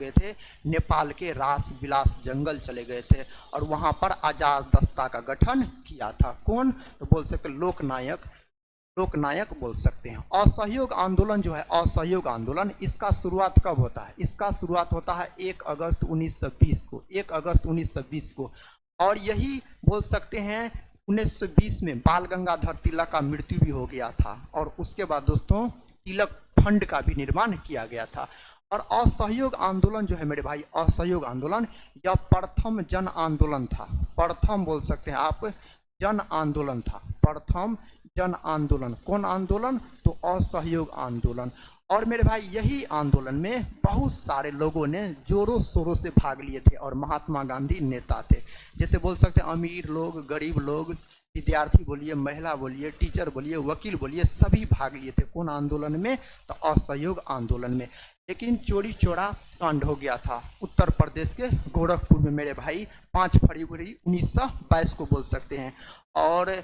गए थे, नेपाल के रास विलास जंगल चले गए थे और वहां पर आजाद दस्ता का गठन किया था। कौन? तो बोल सकते लोकनायक, लोकनायक बोल सकते हैं। असहयोग आंदोलन जो है, असहयोग आंदोलन, इसका शुरुआत कब होता है? इसका शुरुआत होता है 1 अगस्त 1920 को, 1 अगस्त 1920 को। और यही बोल सकते हैं 1920 में बाल गंगाधर तिलक का मृत्यु भी हो गया था और उसके बाद दोस्तों तिलक फंड का भी निर्माण किया गया था। और असहयोग आंदोलन जो है मेरे भाई, असहयोग आंदोलन यह प्रथम जन आंदोलन था, प्रथम बोल सकते हैं आप जन आंदोलन था, प्रथम जन आंदोलन। कौन आंदोलन? तो असहयोग आंदोलन। और मेरे भाई यही आंदोलन में बहुत सारे लोगों ने जोरों शोरों से भाग लिए थे और महात्मा गांधी नेता थे। जैसे बोल सकते हैं अमीर लोग, गरीब लोग, विद्यार्थी बोलिए, महिला बोलिए, टीचर बोलिए, वकील बोलिए, सभी भाग लिए थे। कौन आंदोलन में? तो असहयोग आंदोलन में। लेकिन चोरी चोरा कांड हो गया था उत्तर प्रदेश के गोरखपुर में मेरे भाई 5 फरवरी 1922 को बोल सकते हैं। और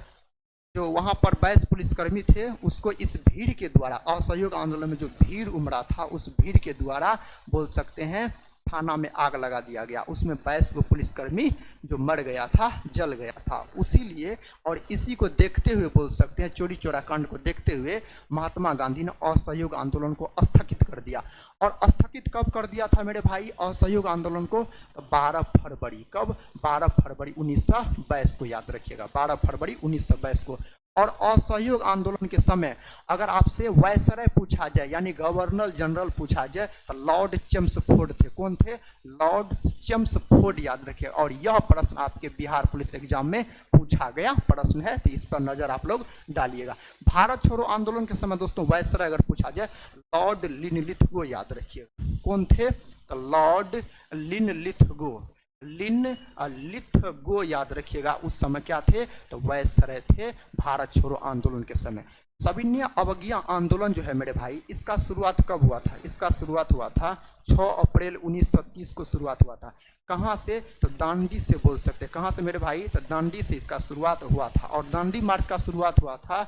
जो वहाँ पर 22 पुलिसकर्मी थे उसको इस भीड़ के द्वारा, असहयोग आंदोलन में जो भीड़ उमड़ा था उस भीड़ के द्वारा बोल सकते हैं थाना में आग लगा दिया गया। उसमें 22 गो पुलिसकर्मी जो मर गया था, जल गया था। उसीलिए और इसी को देखते हुए बोल सकते हैं, चोरी चोरा कांड को देखते हुए महात्मा गांधी ने असहयोग आंदोलन को स्थगित कर दिया। और स्थगित कब कर दिया था मेरे भाई असहयोग आंदोलन को? तो 12 फरवरी। कब? 12 फरवरी 1922 को याद रखिएगा, 12 फरवरी 1922 को। और असहयोग आंदोलन के समय अगर आपसे वायसराय पूछा जाए यानी गवर्नर जनरल पूछा जाए तो लॉर्ड चेम्सफोर्ड थे। कौन थे? लॉर्ड चेम्सफोर्ड याद रखिए। और यह प्रश्न आपके बिहार पुलिस एग्जाम में पूछा गया प्रश्न है, तो इस पर नजर आप लोग डालिएगा। भारत छोड़ो आंदोलन के समय दोस्तों वायसराय अगर पूछा जाए लॉर्ड लिनलिथगो याद रखिएगा। कौन थे? तो लॉर्ड लिनलिथगो, लिनलिथगो याद रखिएगा। उस समय क्या थे? तो वायसराय थे भारत छोड़ो आंदोलन के समय। सविनय अवज्ञा आंदोलन जो है मेरे भाई, इसका शुरुआत कब हुआ था? इसका शुरुआत हुआ था 6 अप्रैल 1930 को शुरुआत हुआ था। कहाँ से? तो दांडी से बोल सकते हैं। कहाँ से मेरे भाई? तो दांडी से इसका शुरुआत हुआ था। और दांडी मार्च का शुरुआत हुआ था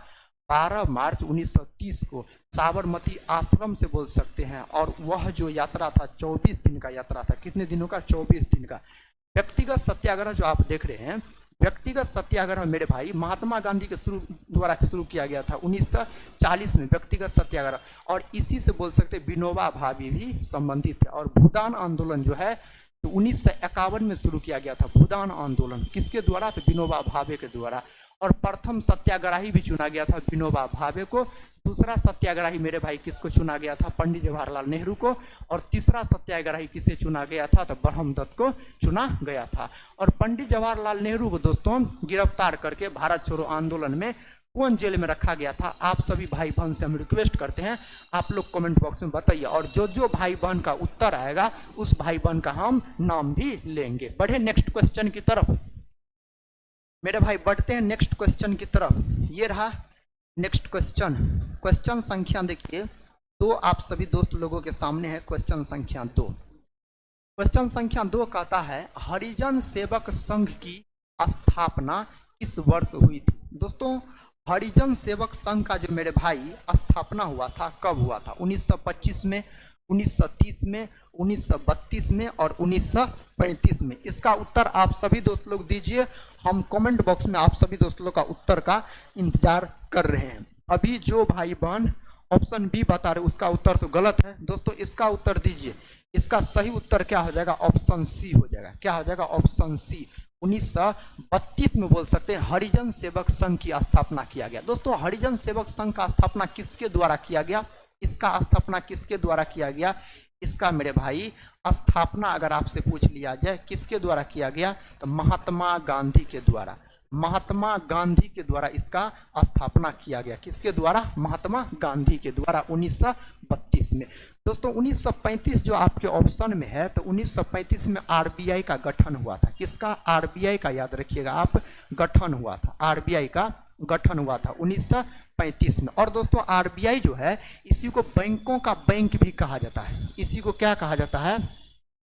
12 मार्च 1930 को साबरमती आश्रम से बोल सकते हैं। और वह जो यात्रा था 24 दिन का यात्रा था। कितने दिनों का? 24 दिन का। व्यक्तिगत सत्याग्रह जो आप देख रहे हैं, व्यक्तिगत सत्याग्रह मेरे भाई महात्मा गांधी के द्वारा शुरू किया गया था 1940 में व्यक्तिगत सत्याग्रह। और इसी से बोल सकते विनोबा भावे भी संबंधित है। और भूदान आंदोलन जो है तो 1951 में शुरू किया गया था भूदान आंदोलन। किसके द्वारा? तो विनोबा भावे के द्वारा। और प्रथम सत्याग्रही भी चुना गया था विनोबा भावे को। दूसरा सत्याग्रही मेरे भाई किसको चुना गया था? पंडित जवाहरलाल नेहरू को। और तीसरा सत्याग्रही किसे चुना गया था? तो ब्रह्मदत्त को चुना गया था। और पंडित जवाहरलाल नेहरू को दोस्तों गिरफ्तार करके भारत छोड़ो आंदोलन में कौन जेल में रखा गया था? आप सभी भाई बहन से हम रिक्वेस्ट करते हैं आप लोग कमेंट बॉक्स में बताइए। और जो भाई बहन का उत्तर आएगा उस भाई बहन का हम नाम भी लेंगे। बढ़े नेक्स्ट क्वेश्चन की तरफ मेरे भाई, बढ़ते हैं नेक्स्ट क्वेश्चन की तरफ। ये रहा नेक्स्ट क्वेश्चन, क्वेश्चन संख्या देखिए 2 आप सभी दोस्त लोगों के सामने है। क्वेश्चन संख्या 2, क्वेश्चन संख्या 2 कहता है हरिजन सेवक संघ की स्थापना किस वर्ष हुई थी? दोस्तों हरिजन सेवक संघ का जो मेरे भाई स्थापना हुआ था कब हुआ था? 1925 में, 1930 में, 1932 में और 1935 में। इसका उत्तर आप सभी दोस्त लोग दीजिए। हम कमेंट बॉक्स में आप सभी दोस्त लोग का उत्तर का इंतजार कर रहे हैं। अभी जो भाई बहन ऑप्शन बी बता रहे उसका उत्तर तो गलत है दोस्तों, इसका उत्तर दीजिए। इसका सही उत्तर क्या हो जाएगा? ऑप्शन सी हो जाएगा। क्या हो जाएगा? Option C. 1932 में बोल सकते हैं हरिजन सेवक संघ की स्थापना किया गया। दोस्तों हरिजन सेवक संघ का स्थापना किसके द्वारा किया गया? इसका स्थापना किसके द्वारा किया गया? इसका मेरे भाई स्थापना अगर आपसे पूछ लिया जाए किसके द्वारा किया गया तो महात्मा गांधी के द्वारा, महात्मा गांधी के द्वारा इसका स्थापना किया गया। किसके द्वारा? महात्मा गांधी के द्वारा 1932 में। दोस्तों 1935 जो आपके ऑप्शन में है तो 1935 में आरबीआई का गठन हुआ था। किसका? आरबीआई का याद रखिएगा आप, गठन हुआ था। आरबीआई का गठन हुआ था 1935 में। और दोस्तों आरबीआई जो है इसी को बैंकों का बैंक भी कहा जाता है। इसी को क्या कहा जाता है?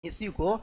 इसी को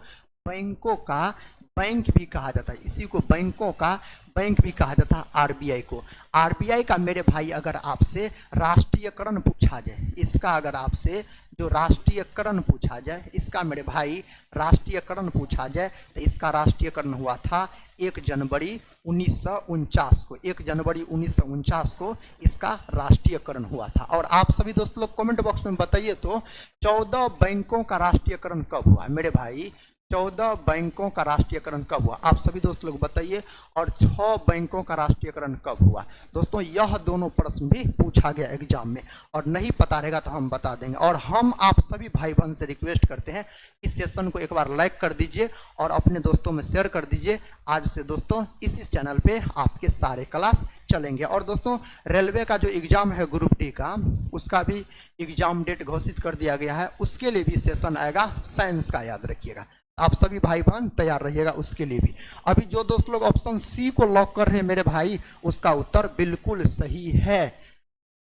बैंकों का बैंक भी कहा जाता है, इसी को बैंकों का बैंक भी कहा जाता है आरबीआई को। आरबीआई का मेरे भाई अगर आपसे राष्ट्रीयकरण पूछा जाए, इसका अगर आपसे जो राष्ट्रीयकरण पूछा जाए, इसका मेरे भाई राष्ट्रीयकरण पूछा जाए तो इसका राष्ट्रीयकरण हुआ था 1 जनवरी 1949 को। 1 जनवरी 1949 को इसका राष्ट्रीयकरण हुआ था। और आप सभी दोस्त लोग कमेंट बॉक्स में बताइए तो 14 बैंकों का राष्ट्रीयकरण कब हुआ मेरे भाई? 14 बैंकों का राष्ट्रीयकरण कब हुआ? आप सभी दोस्त लोग बताइए। और 6 बैंकों का राष्ट्रीयकरण कब हुआ? दोस्तों यह दोनों प्रश्न भी पूछा गया एग्जाम में, और नहीं पता रहेगा तो हम बता देंगे। और हम आप सभी भाई बहन से रिक्वेस्ट करते हैं इस सेशन को एक बार लाइक कर दीजिए और अपने दोस्तों में शेयर कर दीजिए। आज से दोस्तों इसी चैनल पे आपके सारे क्लास चलेंगे। और दोस्तों रेलवे का जो एग्जाम है ग्रुप डी का, उसका भी एग्जाम डेट घोषित कर दिया गया है। उसके लिए भी सेशन आएगा साइंस का, याद रखिएगा। आप सभी भाई बहन तैयार रहिएगा उसके लिए भी। अभी जो दोस्त लोग ऑप्शन सी को लॉक कर रहे हैं मेरे भाई, उसका उत्तर बिल्कुल सही है।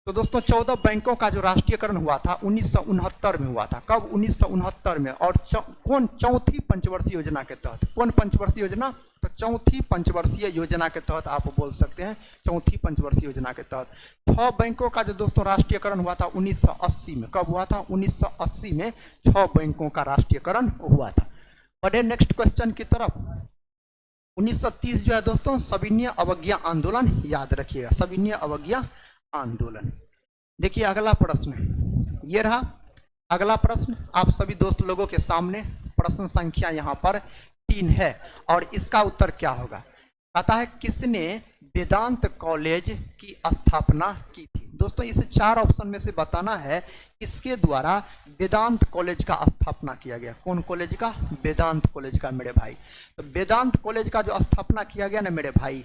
तो दोस्तों 14 बैंकों का जो राष्ट्रीयकरण हुआ था 1969 में हुआ था। कब? 1969 में। और कौन? चौथी पंचवर्षीय योजना के तहत। कौन पंचवर्षीय योजना? तो चौथी पंचवर्षीय योजना के तहत आप बोल सकते हैं, चौथी पंचवर्षीय योजना के तहत। 6 बैंकों का जो दोस्तों राष्ट्रीयकरण हुआ था 1980 में। कब हुआ था? 1980 में 6 बैंकों का राष्ट्रीयकरण हुआ था। बढ़े नेक्स्ट क्वेश्चन की तरफ। 1930 जो है दोस्तों सविनय अवज्ञा आंदोलन, याद रखिएगा, सविनय अवज्ञा आंदोलन। देखिए अगला प्रश्न ये रहा। अगला प्रश्न आप सभी दोस्त लोगों के सामने प्रश्न संख्या यहाँ पर 3 है और इसका उत्तर क्या होगा? कहता है किसने वेदांत कॉलेज की स्थापना की थी? दोस्तों इस 4 ऑप्शन में से बताना है किसके द्वारा वेदांत कॉलेज का स्थापना किया गया। कौन कॉलेज का? वेदांत कॉलेज का मेरे भाई। तो वेदांत कॉलेज का जो स्थापना किया गया ना मेरे भाई,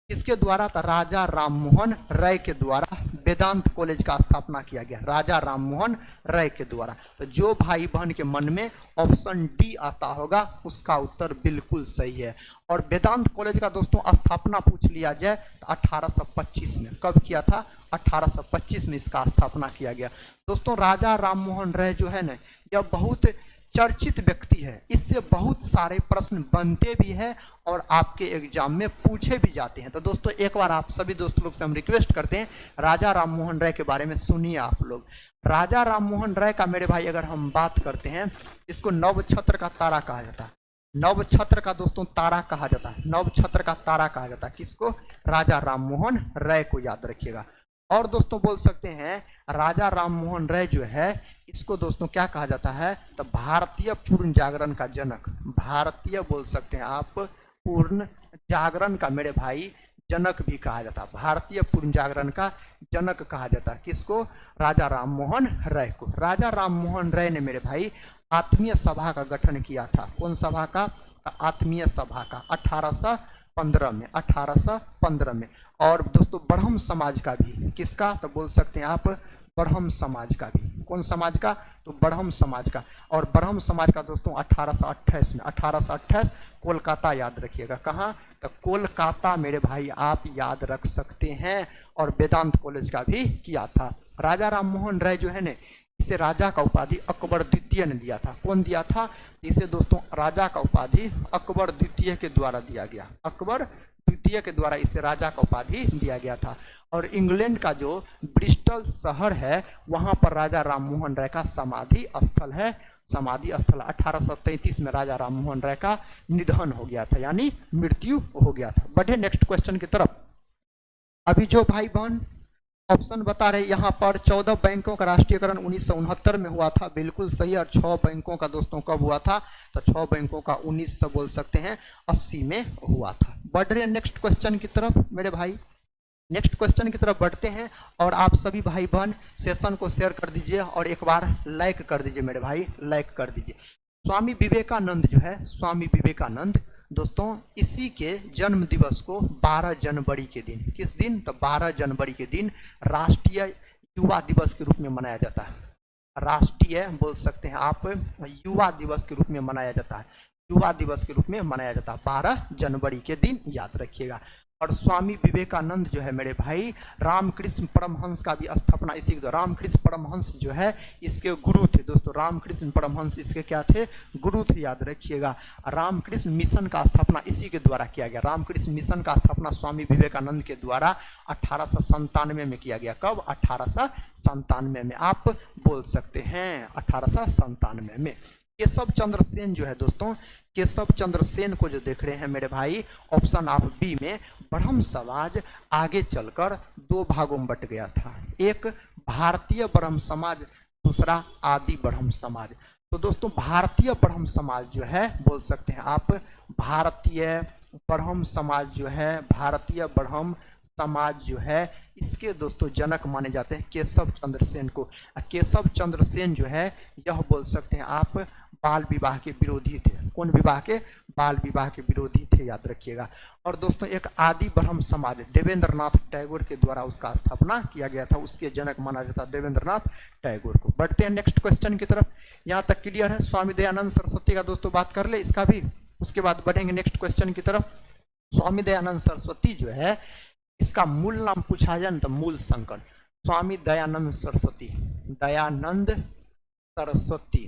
किसके द्वारा था? राजा राममोहन राय के द्वारा वेदांत कॉलेज का स्थापना किया गया, राजा राममोहन राय के द्वारा। तो जो भाई बहन के मन में ऑप्शन डी आता होगा उसका उत्तर बिल्कुल सही है। और वेदांत कॉलेज का दोस्तों स्थापना पूछ लिया जाए तो 1825 में। कब किया था? 1825 में इसका स्थापना किया गया। दोस्तों राजा राममोहन राय जो है ना, यह बहुत चर्चित व्यक्ति है, इससे बहुत सारे प्रश्न बनते भी हैं और आपके एग्जाम में पूछे भी जाते हैं। तो दोस्तों एक बार आप सभी दोस्त लोग से हम रिक्वेस्ट करते हैं राजा राममोहन राय के बारे में सुनिए आप लोग। राजा राममोहन राय का मेरे भाई अगर हम बात करते हैं, इसको नवछत्र का तारा कहा जाता है। नवछत्र का दोस्तों तारा कहा जाता है, नवछत्र का तारा कहा जाता है। किसको? राजा राममोहन राय को, याद रखिएगा। और दोस्तों बोल सकते हैं राजा राममोहन राय जो है इसको दोस्तों क्या कहा जाता है? तो भारतीय पूर्ण जागरण का जनक, भारतीय बोल सकते हैं आप पूर्ण जागरण का मेरे भाई जनक भी कहा जाता है। भारतीय पूर्ण जागरण का जनक कहा जाता है। किसको? राजा राममोहन राय को। राजा राममोहन राय ने मेरे भाई आत्मीय सभा का गठन किया था। कौन सभा का? आत्मीय सभा का 1815 में, 1815 में। और दोस्तों ब्रह्म समाज का भी, किसका? तो बोल सकते हैं आप ब्रह्म समाज का भी। कौन समाज का? तो ब्रह्म समाज का। और ब्रह्म समाज का दोस्तों 1828 में, 1828 कोलकाता, याद रखिएगा। कहाँ? तो कोलकाता मेरे भाई आप याद रख सकते हैं। और वेदांत कॉलेज का भी किया था। राजा राममोहन राय जो है ना, इसे राजा का उपाधि अकबर द्वितीय ने दिया था। कौन दिया था? इसे दोस्तों राजा का उपाधि अकबर द्वितीय के द्वारा दिया गया, अकबर द्वितीय के द्वारा इसे राजा का उपाधि दिया गया था। और इंग्लैंड का जो ब्रिस्टल शहर है वहां पर राजा राममोहन राय का समाधि स्थल है, समाधि स्थल। 1833 में राजा राममोहन राय का निधन हो गया था, यानी मृत्यु हो गया था। बढ़े नेक्स्ट क्वेश्चन की तरफ। अभी जो भाई बहन ऑप्शन बता रहे यहाँ पर 14 बैंकों का राष्ट्रीयकरण 1969 में हुआ था, बिल्कुल सही। और 6 बैंकों का दोस्तों कब हुआ था? तो 6 बैंकों का 19 बोल सकते हैं 80 में हुआ था। बढ़ रहे नेक्स्ट क्वेश्चन की तरफ मेरे भाई। नेक्स्ट क्वेश्चन की तरफ बढ़ते हैं और आप सभी भाई बहन सेशन को शेयर कर दीजिए और एक बार लाइक कर दीजिए मेरे भाई, लाइक कर दीजिए। स्वामी विवेकानंद जो है, स्वामी विवेकानंद दोस्तों इसी के जन्म दिवस को 12 जनवरी के दिन, किस दिन? तो 12 जनवरी के दिन राष्ट्रीय युवा दिवस के रूप में मनाया जाता है। राष्ट्रीय बोल सकते हैं आप युवा दिवस के रूप में मनाया जाता है, युवा दिवस के रूप में मनाया जाता है 12 जनवरी के दिन, याद रखिएगा। और स्वामी विवेकानंद जो है मेरे भाई रामकृष्ण परमहंस का भी स्थापना इसी के द्वारा, रामकृष्ण परमहंस जो है इसके गुरु थे दोस्तों, रामकृष्ण परमहंस इसके क्या थे, गुरु थे, याद रखिएगा। रामकृष्ण मिशन का स्थापना इसी के द्वारा किया गया, रामकृष्ण मिशन का स्थापना स्वामी विवेकानंद के द्वारा 1897 में किया गया। कब? 1897 में, आप बोल सकते हैं 1897 में। केशव चंद्र सेन जो है दोस्तों, केशव चंद्र सेन को जो देख रहे हैं मेरे भाई ऑप्शन ऑफ बी में, ब्रह्म समाज आगे चलकर दो भागों में बट गया था, एक भारतीय ब्रह्म समाज, दूसरा आदि ब्रह्म समाज। तो दोस्तों भारतीय ब्रह्म समाज जो है बोल सकते हैं आप, भारतीय ब्रह्म समाज जो है, भारतीय ब्रह्म समाज जो है इसके दोस्तों जनक माने जाते हैं केशव चंद्र सेन को। केशव चंद्र सेन जो है यह बोल सकते हैं आप बाल विवाह के विरोधी थे। कौन विवाह के? बाल विवाह के विरोधी थे, याद रखिएगा। और दोस्तों एक आदि ब्रह्म समाज देवेंद्रनाथ टैगोर के द्वारा उसका स्थापना किया गया था, उसके जनक माना जाता है देवेंद्रनाथ टैगोर को। बढ़ते हैं नेक्स्ट क्वेश्चन की तरफ। यहाँ तक क्लियर है? स्वामी दयानंद सरस्वती का दोस्तों बात कर ले इसका भी, उसके बाद बढ़ेंगे नेक्स्ट क्वेश्चन की तरफ। स्वामी दयानंद सरस्वती जो है इसका मूल नाम पूछा जाए तो मूल शंकर, स्वामी दयानंद सरस्वती, दयानंद सरस्वती,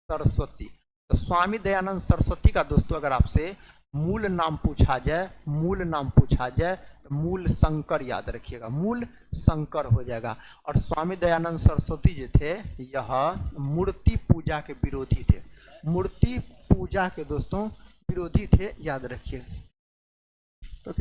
सरस्वती। तो स्वामी दयानंद सरस्वती का दोस्तों अगर आपसे मूल नाम पूछा जाए, मूल नाम पूछा जाए तो मूल शंकर याद रखिएगा, मूल शंकर हो जाएगा। और स्वामी दयानंद सरस्वती जो थे यह मूर्ति पूजा के विरोधी थे, मूर्ति पूजा के दोस्तों विरोधी थे, याद रखिए। तो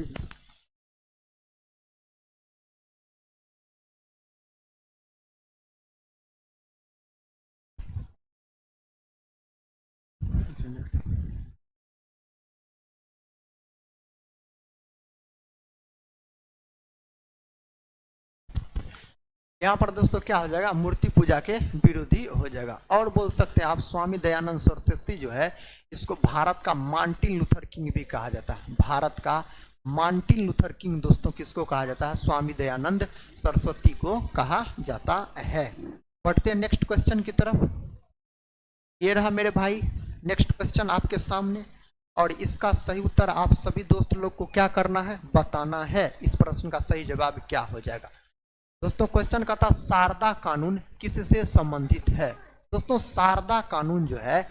यहाँ पर दोस्तों क्या हो जाएगा, मूर्ति पूजा के विरोधी हो जाएगा। और बोल सकते हैं आप स्वामी दयानंद सरस्वती जो है इसको भारत का मार्टिन लूथर किंग भी कहा जाता है, भारत का मार्टिन लूथर किंग दोस्तों किसको कहा जाता है? स्वामी दयानंद सरस्वती को कहा जाता है। बढ़ते हैं नेक्स्ट क्वेश्चन की तरफ। ये रहा मेरे भाई नेक्स्ट क्वेश्चन आपके सामने, और इसका सही उत्तर आप सभी दोस्त लोग को क्या करना है? बताना है इस प्रश्न का सही जवाब क्या हो जाएगा। दोस्तों क्वेश्चन का था शारदा कानून किससे संबंधित है? दोस्तों शारदा कानून जो है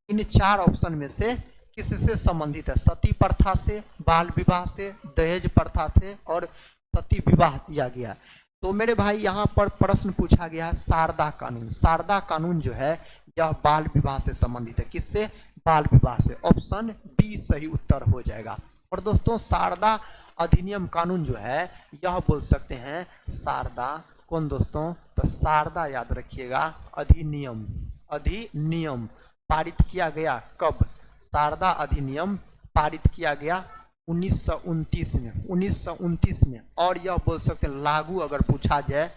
इन चार ऑप्शन में से किससे संबंधित है? सती प्रथा से, बाल विवाह से, दहेज प्रथा से और सती विवाह किया गया। तो मेरे भाई यहाँ पर प्रश्न पूछा गया है शारदा कानून, शारदा कानून जो है यह बाल विवाह से संबंधित है। किससे? बाल विवाह से। ऑप्शन बी सही उत्तर हो जाएगा। और दोस्तों शारदा अधिनियम कानून जो है यह बोल सकते हैं शारदा, कौन दोस्तों? तो शारदा याद रखिएगा अधिनियम, अधिनियम पारित किया गया कब? शारदा अधिनियम पारित किया गया 1929 में, 1929 में। और यह बोल सकते हैं लागू अगर पूछा जाए,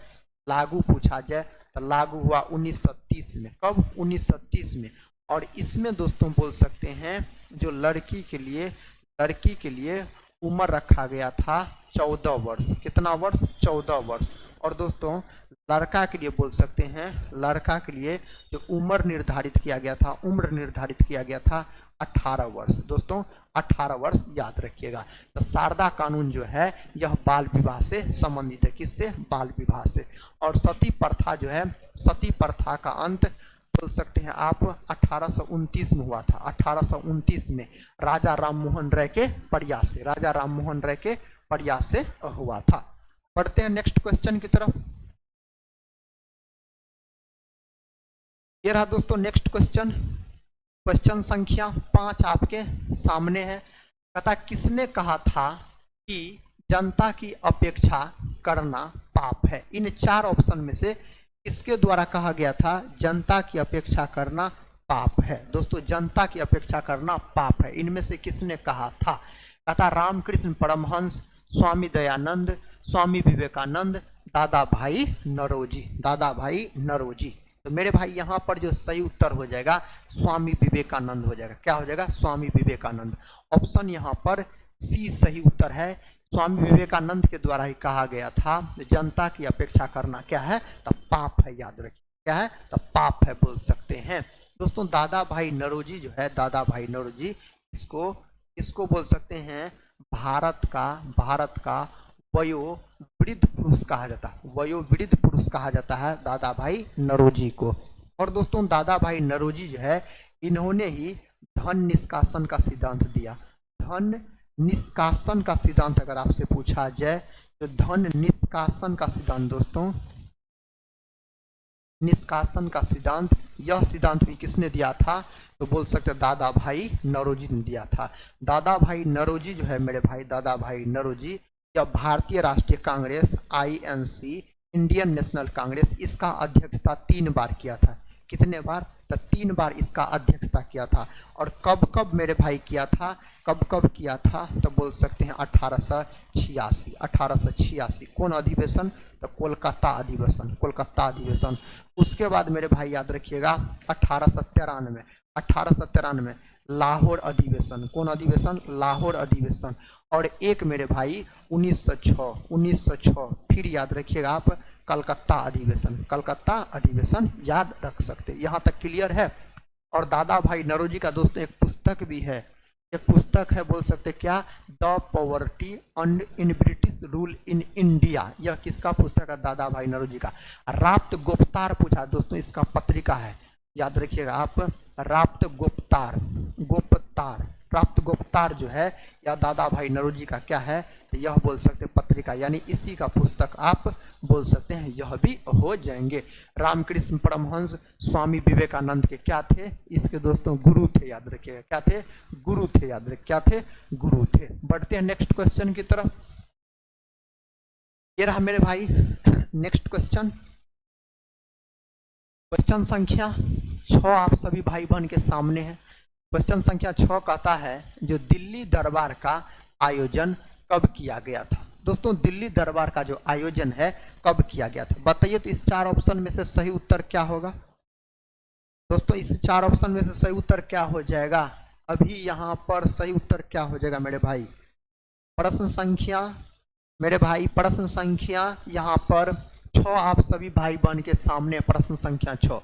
लागू पूछा जाए तो लागू हुआ 1930 में। कब? 1930 में। और इसमें दोस्तों बोल सकते हैं जो लड़की के लिए उम्र रखा गया था 14 वर्ष। कितना वर्ष? 14 वर्ष। और दोस्तों लड़का के लिए बोल सकते हैं, लड़का के लिए जो उम्र निर्धारित किया गया था, उम्र निर्धारित किया गया था 18 वर्ष। दोस्तों 18 वर्ष याद रखिएगा। तो शारदा कानून जो है यह बाल विवाह से संबंधित है। किससे? बाल विवाह से। और सती प्रथा जो है, सती प्रथा का अंत बोल सकते हैं आप 1829 में हुआ था। 1829 में राजा राममोहन राय के प्रयास से, राजा राममोहन राय के प्रयास से हुआ था। बढ़ते हैं नेक्स्ट क्वेश्चन की तरफ। ये रहा दोस्तों नेक्स्ट क्वेश्चन, क्वेश्चन संख्या 5 आपके सामने है। कथा किसने कहा था कि जनता की अपेक्षा करना पाप है? इन चार ऑप्शन में से किसके द्वारा कहा गया था जनता की अपेक्षा करना पाप है? दोस्तों जनता की अपेक्षा करना पाप है, इनमें से किसने कहा था? कथा रामकृष्ण परमहंस, स्वामी दयानंद, स्वामी विवेकानंद, दादा भाई नौरोजी, दादा भाई नौरोजी। तो मेरे भाई यहाँ पर जो सही उत्तर हो जाएगा स्वामी विवेकानंद हो जाएगा। क्या हो जाएगा? स्वामी विवेकानंद। ऑप्शन यहाँ पर सी सही उत्तर है। स्वामी विवेकानंद के द्वारा ही कहा गया था जनता की अपेक्षा करना क्या है? तो पाप है, याद रखिए। क्या है? तो पाप है बोल सकते हैं। दोस्तों दादा भाई नौरोजी जो है, दादा भाई नौरोजी इसको बोल सकते हैं भारत का वयोवृद्ध पुरुष कहा जाता है, वयोवृद्ध पुरुष कहा जाता है दादा भाई नौरोजी को। और दोस्तों दादा भाई नौरोजी जो है इन्होंने ही धन निष्कासन का सिद्धांत दिया। धन निष्कासन का सिद्धांत अगर आपसे पूछा जाए तो धन निष्कासन का सिद्धांत दोस्तों, निष्कासन का सिद्धांत, यह सिद्धांत भी किसने दिया था तो बोल सकते दादा भाई नौरोजी ने दिया था। दादा भाई नौरोजी जो है मेरे भाई, दादा भाई नौरोजी यह भारतीय राष्ट्रीय Congress INC Indian national Congress इसका अध्यक्षता 3 बार किया था। कितने बार तो 3 बार इसका अध्यक्षता किया था। और कब कब मेरे भाई किया था, कब कब किया था तो बोल सकते हैं 1886। कौन अधिवेशन तो कोलकाता अधिवेशन, कोलकाता अधिवेशन। उसके बाद मेरे भाई याद रखिएगा 1893 लाहौर अधिवेशन। कौन अधिवेशन, लाहौर अधिवेशन। और एक मेरे भाई 1906 फिर याद रखिएगा आप कलकत्ता अधिवेशन, कलकत्ता अधिवेशन याद रख सकते, यहाँ तक क्लियर है। और दादा भाई नौरोजी का दोस्तों एक पुस्तक भी है, एक पुस्तक है बोल सकते क्या, the poverty and in British rule in India. यह किसका पुस्तक है, दादा भाई नौरोजी का। राप्त गुप्तार पूछा दोस्तों, इसका पत्रिका है, याद रखिएगा आप, राप्त गुप्तार, प्राप्त गुप्तार जो है या दादा भाई नौरोजी का क्या है तो यह बोल सकते पत्रिका, यानी इसी का पुस्तक आप बोल सकते हैं, यह भी हो जाएंगे। रामकृष्ण परमहंस स्वामी विवेकानंद के क्या थे, इसके दोस्तों गुरु थे, याद रखिएगा क्या थे, गुरु थे, याद रखिए क्या थे, गुरु थे। बढ़ते हैं नेक्स्ट क्वेश्चन की तरफ। ये रहा मेरे भाई नेक्स्ट क्वेश्चन, क्वेश्चन संख्या 6 आप सभी भाई बहन के सामने है। क्वेश्चन संख्या 6 कहता है जो दिल्ली दरबार का आयोजन कब किया गया था। दोस्तों दिल्ली दरबार का जो आयोजन है कब किया गया था, बताइए। तो इस 4 ऑप्शन में से सही उत्तर क्या होगा दोस्तों, इस 4 ऑप्शन में से सही उत्तर क्या हो जाएगा, अभी यहाँ पर सही उत्तर क्या हो जाएगा मेरे भाई। प्रश्न संख्या मेरे भाई, प्रश्न संख्या यहाँ पर 6 आप सभी भाई बहन के सामने, प्रश्न संख्या 6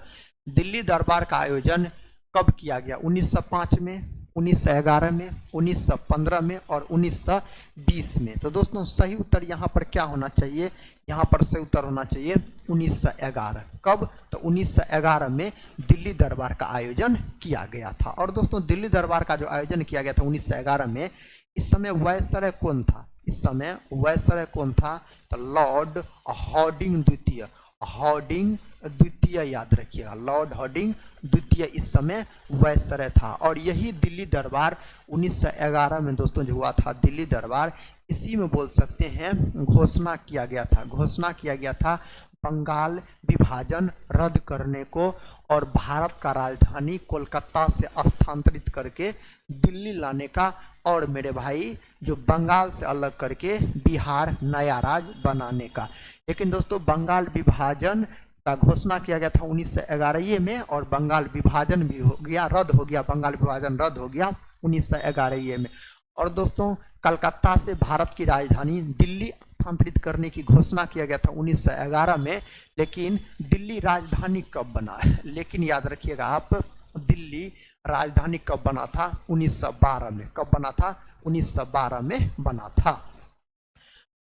दिल्ली दरबार का आयोजन कब किया गया, 1905 में, 1911 में, 1915 में और 1920 में। तो दोस्तों सही उत्तर यहाँ पर क्या होना चाहिए, यहाँ पर सही उत्तर होना चाहिए 1911। कब तो 1911 में दिल्ली दरबार का आयोजन किया गया था। और दोस्तों दिल्ली दरबार का जो आयोजन किया गया था 1911 में, इस समय वायसराय कौन था, इस समय वायसराय कौन था तो लॉर्ड हार्डिंग द्वितीय, हार्डिंग द्वितीय याद रखिएगा, लॉर्ड हार्डिंग द्वितीय इस समय वायसराय था। और यही दिल्ली दरबार 1911 में दोस्तों जो हुआ था दिल्ली दरबार, इसी में बोल सकते हैं घोषणा किया गया था, घोषणा किया गया था बंगाल विभाजन रद्द करने को और भारत का राजधानी कोलकाता से स्थानांतरित करके दिल्ली लाने का, और मेरे भाई जो बंगाल से अलग करके बिहार नया राज्य बनाने का। लेकिन दोस्तों बंगाल विभाजन का घोषणा किया गया था 1911 में, और बंगाल विभाजन भी हो गया, रद्द हो गया, बंगाल विभाजन रद्द हो गया 1911 में। और दोस्तों कलकत्ता से भारत की राजधानी दिल्ली स्थानांतरित करने की घोषणा किया गया था 1911 में, लेकिन दिल्ली राजधानी कब बना है, लेकिन याद रखिएगा आप दिल्ली राजधानी कब बना था, 1912 में। कब बना था, 1912 में बना था।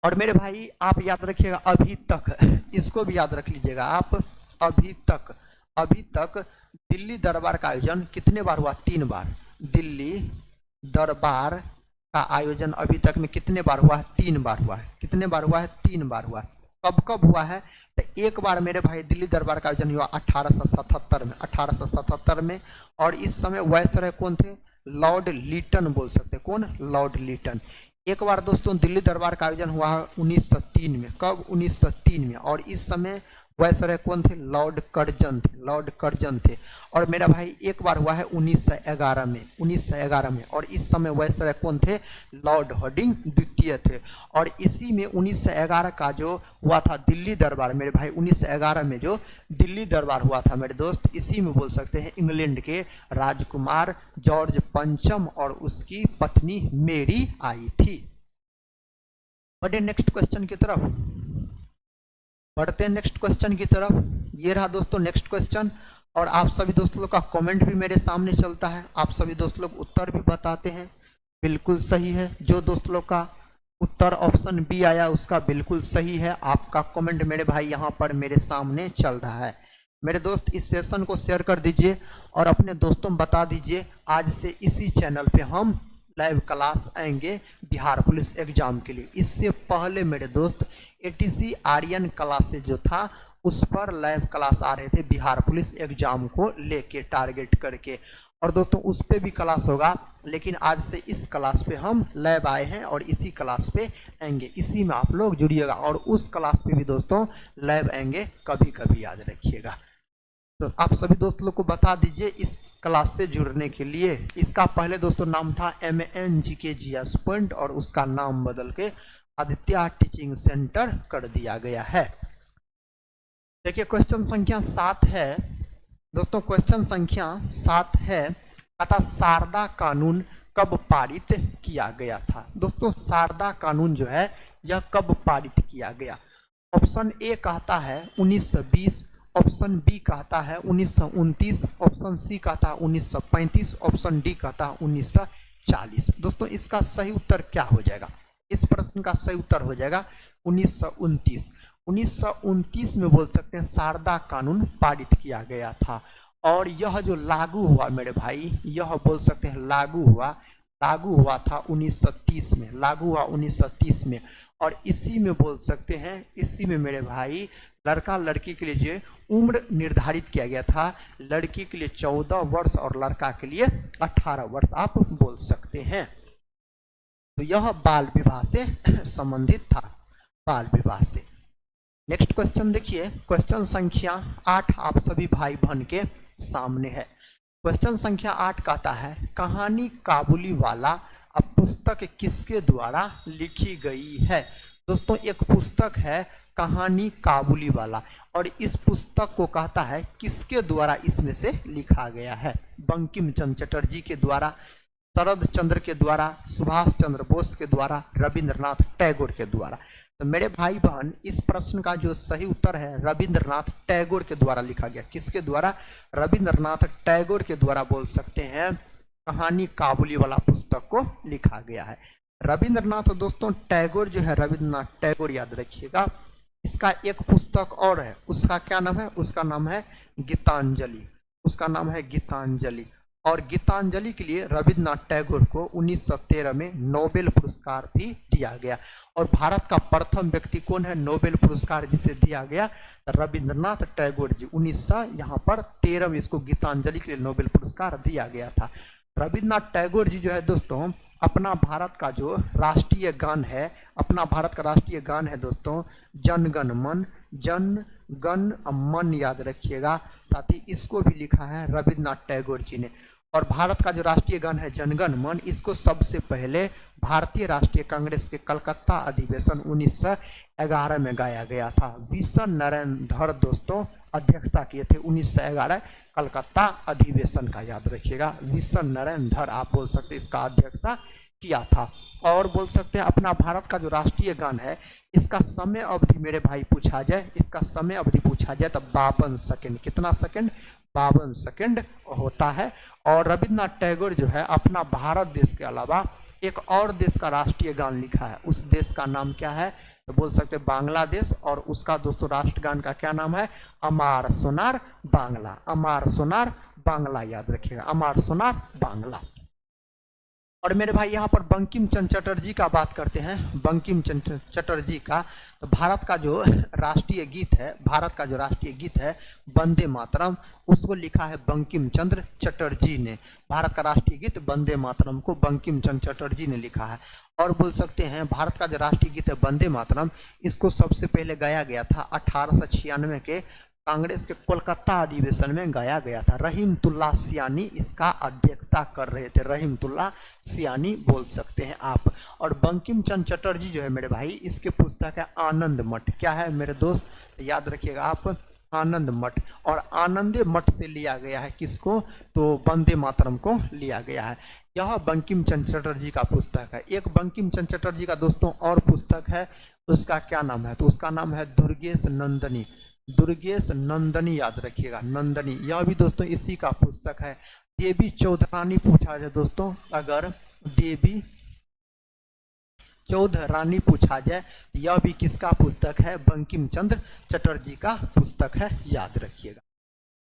और मेरे भाई आप याद रखिएगा अभी तक, इसको भी याद रख लीजिएगा आप, अभी तक दिल्ली दरबार का आयोजन कितने बार हुआ, 3 बार। दिल्ली दरबार का आयोजन अभी तक में कितने बार हुआ है, 3 बार हुआ है। कितने बार हुआ है, 3 बार हुआ है। कब कब हुआ है तो एक बार मेरे भाई दिल्ली दरबार का आयोजन हुआ 1877 में, 1877 में। और इस समय वायसराय कौन थे, लॉर्ड लीटन बोल सकते, कौन, लॉर्ड लीटन। एक बार दोस्तों दिल्ली दरबार का आयोजन हुआ 1903 में। कब, 1903 में। और इस समय वायसराय कौन थे, लॉर्ड कर्जन थे, लॉर्ड कर्जन थे। और मेरा भाई एक बार हुआ है 1911 में, 1911 में। और इस समय वायसराय कौन थे, लॉर्ड हार्डिंग द्वितीय थे। और इसी में 1911 का जो हुआ था दिल्ली दरबार मेरे भाई, 1911 में जो दिल्ली दरबार हुआ था मेरे दोस्त, इसी में बोल सकते हैं इंग्लैंड के राजकुमार जॉर्ज पंचम और उसकी पत्नी मेरी आई थी। बढ़े नेक्स्ट क्वेश्चन की तरफ, बढ़ते हैं नेक्स्ट क्वेश्चन की तरफ। ये रहा दोस्तों नेक्स्ट क्वेश्चन। और आप सभी दोस्तों लोग का कमेंट भी मेरे सामने चलता है, आप सभी दोस्त लोग उत्तर भी बताते हैं। बिल्कुल सही है। जो दोस्त लोग का उत्तर ऑप्शन बी आया उसका बिल्कुल सही है। आपका कमेंट मेरे भाई यहाँ पर मेरे सामने चल रहा है। मेरे दोस्त इस सेशन को शेयर कर दीजिए और अपने दोस्तों में बता दीजिए आज से इसी चैनल पे हम लाइव क्लास आएंगे बिहार पुलिस एग्जाम के लिए। इससे पहले मेरे दोस्त एटीसी आर्यन क्लासेज जो था उस पर लाइव क्लास आ रहे थे बिहार पुलिस एग्जाम को लेके टारगेट करके, और दोस्तों उस पे भी क्लास होगा। लेकिन आज से इस क्लास पे हम लाइव आए हैं और इसी क्लास पे आएंगे, इसी में आप लोग जुड़िएगा। और उस क्लास पे भी दोस्तों लाइव आएंगे, कभी कभी याद रखिएगा। तो आप सभी दोस्त लोग को बता दीजिए इस क्लास से जुड़ने के लिए। इसका पहले दोस्तों नाम था MNGKGS पॉइंट और उसका नाम बदल के आदित्य टीचिंग सेंटर कर दिया गया है। देखिए क्वेश्चन संख्या 7 है दोस्तों, क्वेश्चन संख्या 7 है तथा शारदा कानून कब पारित किया गया था। दोस्तों शारदा कानून जो है यह कब पारित किया गया। ऑप्शन ए कहता है 1920, ऑप्शन बी कहता है 1929, ऑप्शन सी कहता है 1935, ऑप्शन डी कहता है 1940। दोस्तों इसका सही उत्तर क्या हो जाएगा। इस प्रश्न का सही उत्तर हो जाएगा 1929। 1929 में बोल सकते हैं शारदा कानून पारित किया गया था। और यह जो लागू हुआ मेरे भाई, यह बोल सकते हैं लागू हुआ था 1930 में, लागू हुआ 1930 में। और इसी में बोल सकते हैं, इसी में मेरे भाई लड़का लड़की के लिए जो उम्र निर्धारित किया गया था, लड़की के लिए 14 वर्ष और लड़का के लिए 18 वर्ष आप बोल सकते हैं। तो यह बाल विवाह से संबंधित था, बाल विवाह से। नेक्स्ट क्वेश्चन देखिए, क्वेश्चन संख्या 8 आप सभी भाई बहन के सामने है। क्वेश्चन संख्या 8 कहता है कहानी काबुली वाला अब पुस्तक किसके द्वारा लिखी गई है। दोस्तों एक पुस्तक है कहानी काबुली वाला, और इस पुस्तक को कहता है किसके द्वारा इसमें से लिखा गया है। बंकिम चंद्र चटर्जी के द्वारा, शरद चंद्र के द्वारा, सुभाष चंद्र बोस के द्वारा, रविंद्रनाथ टैगोर के द्वारा। तो मेरे भाई बहन इस प्रश्न का जो सही उत्तर है रविंद्रनाथ टैगोर के द्वारा लिखा गया। किसके द्वारा, रविंद्रनाथ टैगोर के द्वारा बोल सकते हैं कहानी काबुली वाला पुस्तक को लिखा गया है। रविंद्रनाथ दोस्तों टैगोर जो है, रविंद्रनाथ टैगोर याद रखिएगा, इसका एक पुस्तक और है, उसका क्या नाम है, उसका नाम है गीतांजलि, उसका नाम है गीतांजलि। और गीतांजलि के लिए रविंद्रनाथ टैगोर को 1913 में नोबेल पुरस्कार भी दिया गया। और भारत का प्रथम व्यक्ति कौन है नोबेल पुरस्कार जिसे दिया गया, रविंद्रनाथ टैगोर जी। 1913 में इसको गीतांजलि के लिए नोबेल पुरस्कार दिया गया था। रविंद्रनाथ टैगोर जी जो है दोस्तों अपना भारत का जो राष्ट्रीय गान है, अपना भारत का राष्ट्रीय गान है दोस्तों जन गण मन, जन गण मन याद रखिएगा। साथ ही इसको भी लिखा है रविंद्रनाथ टैगोर जी ने। और भारत का जो राष्ट्रीय गान है जनगण मन, इसको सबसे पहले भारतीय राष्ट्रीय कांग्रेस के कलकत्ता अधिवेशन 1911 में गाया गया था। विशन नारायण धर दोस्तों अध्यक्षता किए थे 1911 कलकत्ता अधिवेशन का, याद रखिएगा। विशन नारायण धर आप बोल सकते हैं इसका अध्यक्षता किया था। और बोल सकते हैं अपना भारत का जो राष्ट्रीय गान है इसका समय अवधि मेरे भाई पूछा जाए, इसका समय अवधि पूछा जाए तो 52 सेकेंड, कितना सेकेंड, 52 सेकेंड होता है। और रविंद्रनाथ टैगोर जो है अपना भारत देश के अलावा एक और देश का राष्ट्रीय गान लिखा है, उस देश का नाम क्या है तो बोल सकते हैं बांग्लादेश। और उसका दोस्तों राष्ट्रगान का क्या नाम है, अमार सोनार बांग्ला, अमार सोनार बांग्ला याद रखिएगा, अमार सोनार बांग्ला। और मेरे भाई यहाँ पर बंकिम चंद्र चटर्जी का बात करते हैं, बंकिम चंद्र चटर्जी का। तो भारत का जो राष्ट्रीय गीत है, भारत का जो राष्ट्रीय गीत है वंदे मातरम, उसको लिखा है बंकिम चंद्र चटर्जी ने। भारत का राष्ट्रीय गीत वंदे मातरम को बंकिम चंद्र चटर्जी ने लिखा है। और बोल सकते हैं भारत का जो राष्ट्रीय गीत है वंदे मातरम, इसको सबसे पहले गाया गया था 1896 के कांग्रेस के कोलकाता अधिवेशन में गाया गया था। रहीमतुल्लाह सियानी इसका अध्यक्षता कर रहे थे, रहीमतुल्लाह सियानी बोल सकते हैं आप। और बंकिम चंद्र चटर्जी जो है मेरे भाई इसके पुस्तक है आनंद मठ, क्या है मेरे दोस्त याद रखिएगा आप, आनंद मठ। और आनंदे मठ से लिया गया है किसको, तो वंदे मातरम को लिया गया है। यह बंकिम चंद्र चटर्जी का पुस्तक है। एक बंकिम चंद्र चटर्जी का दोस्तों और पुस्तक है, उसका क्या नाम है, तो उसका नाम है दुर्गेश नंदनी, दुर्गेश नंदनी याद रखिएगा, नंदनी। यह भी दोस्तों इसी का पुस्तक है। देवी चौधरानी पूछा जाए दोस्तों, अगर देवी चौध रानी पूछा जाए, यह भी किसका पुस्तक है? बंकिम चंद्र चटर्जी का पुस्तक है, याद रखिएगा।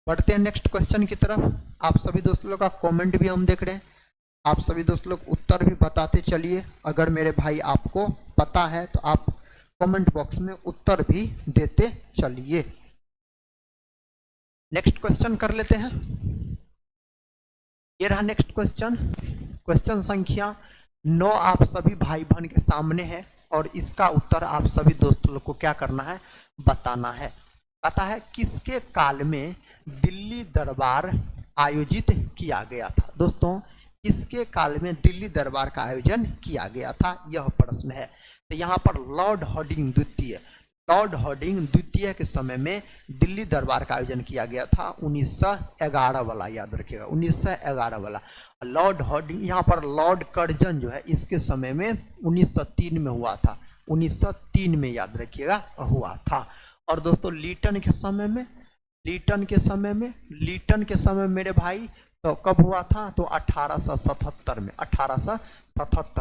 बढ़ते हैं नेक्स्ट क्वेश्चन की तरफ। आप सभी दोस्त लोग का कमेंट भी हम देख रहे हैं, आप सभी दोस्त लोग उत्तर भी बताते चलिए। अगर मेरे भाई आपको पता है तो आप कमेंट बॉक्स में उत्तर भी देते चलिए। नेक्स्ट क्वेश्चन कर लेते हैं। ये रहा नेक्स्ट क्वेश्चन, क्वेश्चन संख्या 9 आप सभी भाई बहन के सामने है और इसका उत्तर आप सभी दोस्तों लोग को क्या करना है? बताना है। पता है किसके काल में दिल्ली दरबार आयोजित किया गया था? दोस्तों किसके काल में दिल्ली दरबार का आयोजन किया गया था, यह प्रश्न है। तो यहाँ पर लॉर्ड हार्डिंग द्वितीय के समय में दिल्ली दरबार का आयोजन किया गया था, 1911 वाला, याद रखिएगा 1911 वाला। लॉर्ड हार्डिंग, यहाँ पर लॉर्ड कर्जन जो है इसके समय में 1903 में हुआ था, 1903 में याद रखिएगा हुआ था। और दोस्तों लीटन के समय मेरे भाई तो कब हुआ था? तो 1877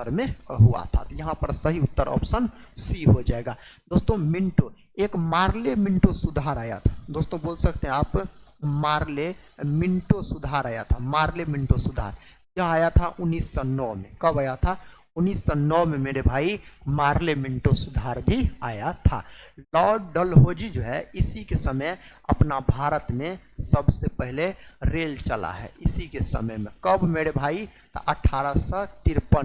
में हुआ था। तो यहाँ पर सही उत्तर ऑप्शन सी हो जाएगा। दोस्तों मिंटो, एक मार्ले मिंटो सुधार आया था, दोस्तों बोल सकते हैं आप मार्ले मिंटो सुधार आया था, मार्ले मिंटो सुधार, यह आया था 1909 में। कब आया था? 1909 में मेरे भाई मार्ले मिंटो सुधार भी आया था। लॉर्ड डलहौजी जो है इसी के समय अपना भारत में सबसे पहले रेल चला है, इसी के समय में। कब मेरे भाई? 1853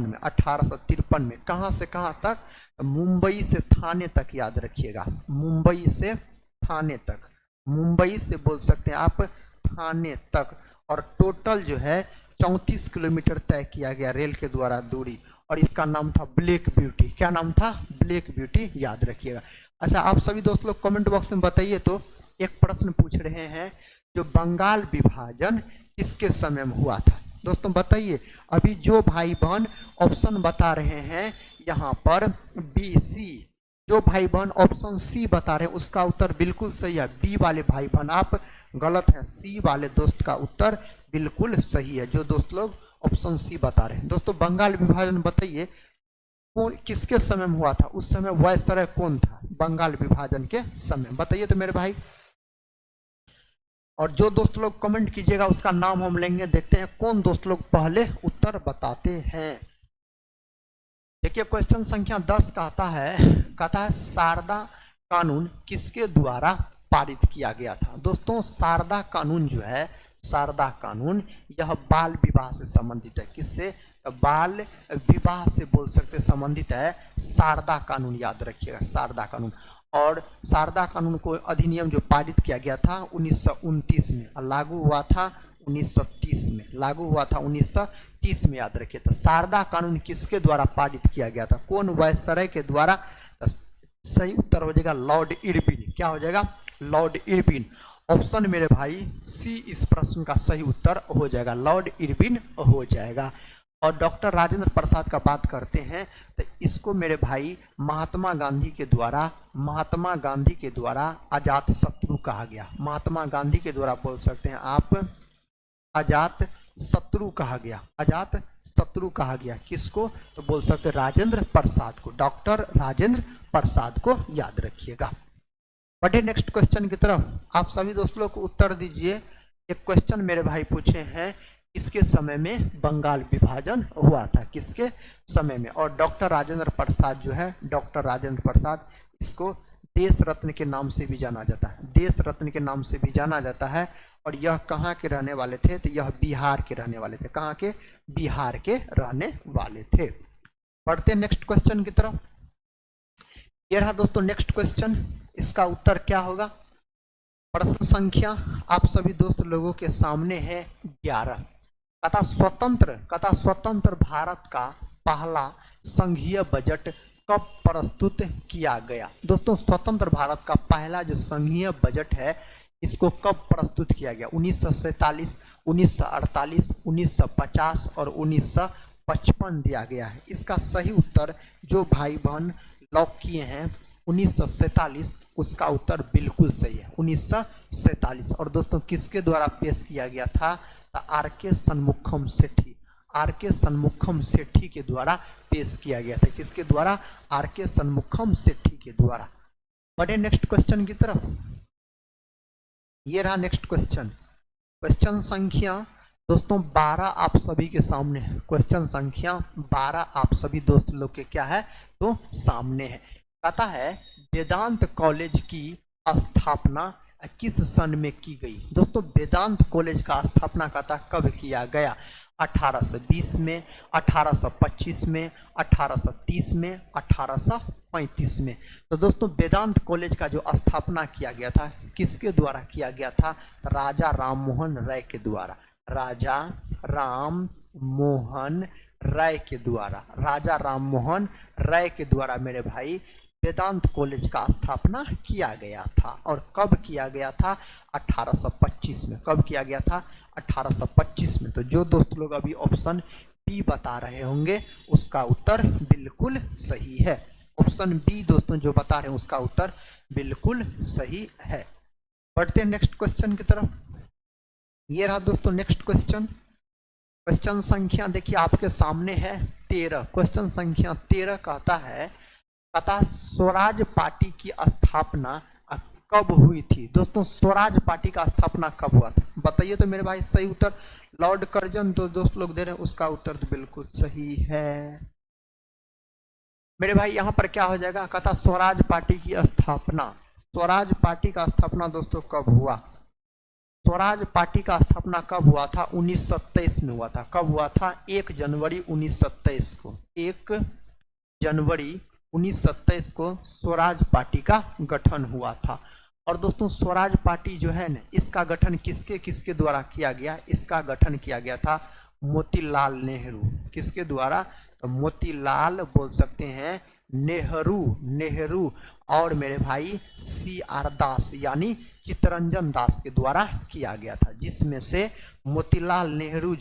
में। कहाँ से कहाँ तक? मुंबई से थाने तक, याद रखिएगा, मुंबई से थाने तक, मुंबई से बोल सकते हैं आप थाने तक। और टोटल जो है 34 किलोमीटर तय किया गया रेल के द्वारा दूरी, और इसका नाम था ब्लैक ब्यूटी। क्या नाम था? ब्लैक ब्यूटी, याद रखिएगा। अच्छा आप सभी दोस्त लोग कमेंट बॉक्स में बताइए तो, एक प्रश्न पूछ रहे हैं, जो बंगाल विभाजन किसके समय में हुआ था? दोस्तों बताइए। अभी जो भाई बहन ऑप्शन बता रहे हैं यहाँ पर बी सी, जो भाई बहन ऑप्शन सी बता रहे हैं उसका उत्तर बिल्कुल सही है। बी वाले भाई बहन आप गलत है, सी वाले दोस्त का उत्तर बिल्कुल सही है, जो दोस्त लोग ऑप्शन सी बता रहे हैं। दोस्तों बंगाल विभाजन बताइए कौन किसके समय में हुआ था? उस समय वायसराय कौन था बंगाल विभाजन के समय? बताइए तो मेरे भाई। और जो दोस्त लोग कमेंट कीजिएगा उसका नाम हम लेंगे। देखते हैं कौन दोस्त लोग पहले उत्तर बताते हैं। देखिए क्वेश्चन संख्या 10 कहता है शारदा कानून किसके द्वारा पारित किया गया था? दोस्तों शारदा कानून जो है, शारदा कानून यह बाल विवाह से संबंधित है। किससे? बाल विवाह से बोल सकते संबंधित है शारदा कानून, याद रखिएगा शारदा कानून। और शारदा कानून को अधिनियम जो पारित किया गया था 1929 में, लागू हुआ था 1930 में, लागू हुआ था 1930 में, याद रखिए। तो शारदा कानून किसके द्वारा पारित किया गया था? कौन वायसराय के द्वारा? तो सही उत्तर हो जाएगा लॉर्ड इरविन। क्या हो जाएगा? Lord Irwin. ऑप्शन मेरे भाई सी इस प्रश्न का सही उत्तर हो जाएगा, लॉर्ड इरविन हो जाएगा। और डॉक्टर राजेंद्र प्रसाद का बात करते हैं तो इसको मेरे भाई महात्मा गांधी के द्वारा अजात शत्रु कहा गया। महात्मा गांधी के द्वारा बोल सकते हैं आप अजात शत्रु कहा गया, अजात शत्रु कहा गया। किसको? तो बोल सकते राजेंद्र प्रसाद को, डॉक्टर राजेंद्र प्रसाद को, याद रखिएगा। बढ़े नेक्स्ट क्वेश्चन की तरफ। आप सभी दोस्त लोग को उत्तर दीजिए। एक क्वेश्चन मेरे भाई पूछे हैं, किसके समय में बंगाल विभाजन हुआ था? किसके समय में? और डॉक्टर राजेंद्र प्रसाद जो है, डॉक्टर राजेंद्र प्रसाद, इसको देश रत्न के नाम से भी जाना जाता है, देश रत्न के नाम से भी जाना जाता है। और यह कहाँ के रहने वाले थे? तो यह बिहार के रहने वाले थे। कहाँ के? बिहार के रहने वाले थे। बढ़ते नेक्स्ट क्वेश्चन की तरफ। ये रहा दोस्तों नेक्स्ट क्वेश्चन, इसका उत्तर क्या होगा? प्रश्न संख्या आप सभी दोस्त लोगों के सामने है 11। कथा स्वतंत्र भारत का पहला संघीय बजट कब प्रस्तुत किया गया? दोस्तों स्वतंत्र भारत का पहला जो संघीय बजट है इसको कब प्रस्तुत किया गया? 1947, 1948, 1950 और 1955 दिया गया है। इसका सही उत्तर जो भाई बहन लॉक किए हैं 1947, उसका उत्तर बिल्कुल सही है, 1947। और दोस्तों किसके द्वारा पेश किया गया था? आर के सन्मुखम सेठी, आर के सन्मुखम सेठी के द्वारा पेश किया गया था। किसके द्वारा? आर के सन्मुखम सेठी के द्वारा। बढ़े नेक्स्ट क्वेश्चन की तरफ। ये रहा नेक्स्ट क्वेश्चन। क्वेश्चन संख्या दोस्तों 12 आप सभी के सामने है। क्वेश्चन संख्या 12 आप सभी दोस्त लोग के क्या है तो सामने है। कहता है वेदांत कॉलेज की स्थापना किस सन में की गई? दोस्तों वेदांत कॉलेज का स्थापना कहता कब किया गया? 1820 में, 1825 में, 1830 में, 1835 में। तो दोस्तों वेदांत कॉलेज का जो स्थापना किया गया था किसके द्वारा किया गया था? राजा राम मोहन राय के द्वारा। राजा राम मोहन राय के द्वारा, राजा राम मोहन राय के द्वारा मेरे भाई वेदांत कॉलेज का स्थापना किया गया था। और कब किया गया था? 1825 में। कब किया गया था? 1825 में। तो जो दोस्त लोग अभी ऑप्शन बी बता रहे होंगे उसका उत्तर बिल्कुल सही है। ऑप्शन बी दोस्तों जो बता रहे हैं उसका उत्तर बिल्कुल सही है। बढ़ते हैं नेक्स्ट क्वेश्चन की तरफ। ये रहा दोस्तों नेक्स्ट क्वेश्चन। क्वेश्चन संख्या देखिए आपके सामने है 13। क्वेश्चन संख्या 13 कहता है स्वराज पार्टी की स्थापना कब हुई थी? दोस्तों स्वराज पार्टी का स्थापना कब हुआ था बताइए तो मेरे भाई। सही उत्तर लॉर्ड कर्जन तो दोस्त लोग दे रहे हैं, उसका उत्तर तो बिल्कुल सही है मेरे भाई। यहां पर क्या हो जाएगा? कहता स्वराज पार्टी की स्थापना, स्वराज पार्टी का स्थापना दोस्तों कब हुआ? स्वराज पार्टी का स्थापना कब हुआ था? 1927 में हुआ था। कब हुआ था? 1 जनवरी 1927 को। 1 जनवरी 1927 को स्वराज पार्टी का गठन हुआ था। और दोस्तों स्वराज पार्टी जो है ना इसका गठन किसके किसके द्वारा किया गया? इसका गठन किया गया था मोतीलाल नेहरू। किसके द्वारा? तो मोतीलाल बोल सकते हैं नेहरू और मेरे भाई CR दास यानी चित्तरंजन दास के द्वारा किया गया था। जिसमें से मोतीलाल नेहरू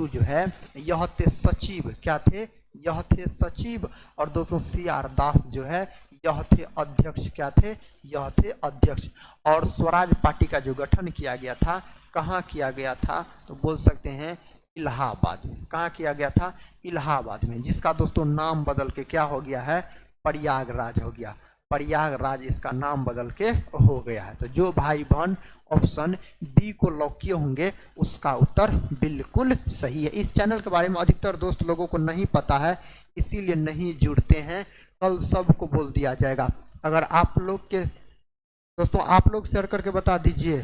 जो है यह थे सचिव। क्या थे? यह थे सचिव। और दोस्तों CR दास जो है यह थे अध्यक्ष। क्या थे? यह थे अध्यक्ष। और स्वराज पार्टी का जो गठन किया गया था कहाँ किया गया था? तो बोल सकते हैं इलाहाबाद में। कहाँ किया गया था? इलाहाबाद में, जिसका दोस्तों नाम बदल के क्या हो गया है? प्रयागराज हो गया। प्रयागराज इसका नाम बदल के हो गया है। तो जो भाई बहन ऑप्शन बी को लॉक किए होंगे उसका उत्तर बिल्कुल सही है। इस चैनल के बारे में अधिकतर दोस्त लोगों को नहीं पता है इसीलिए नहीं जुड़ते हैं। कल सबको बोल दिया जाएगा। अगर आप लोग के दोस्तों आप लोग शेयर करके बता दीजिए,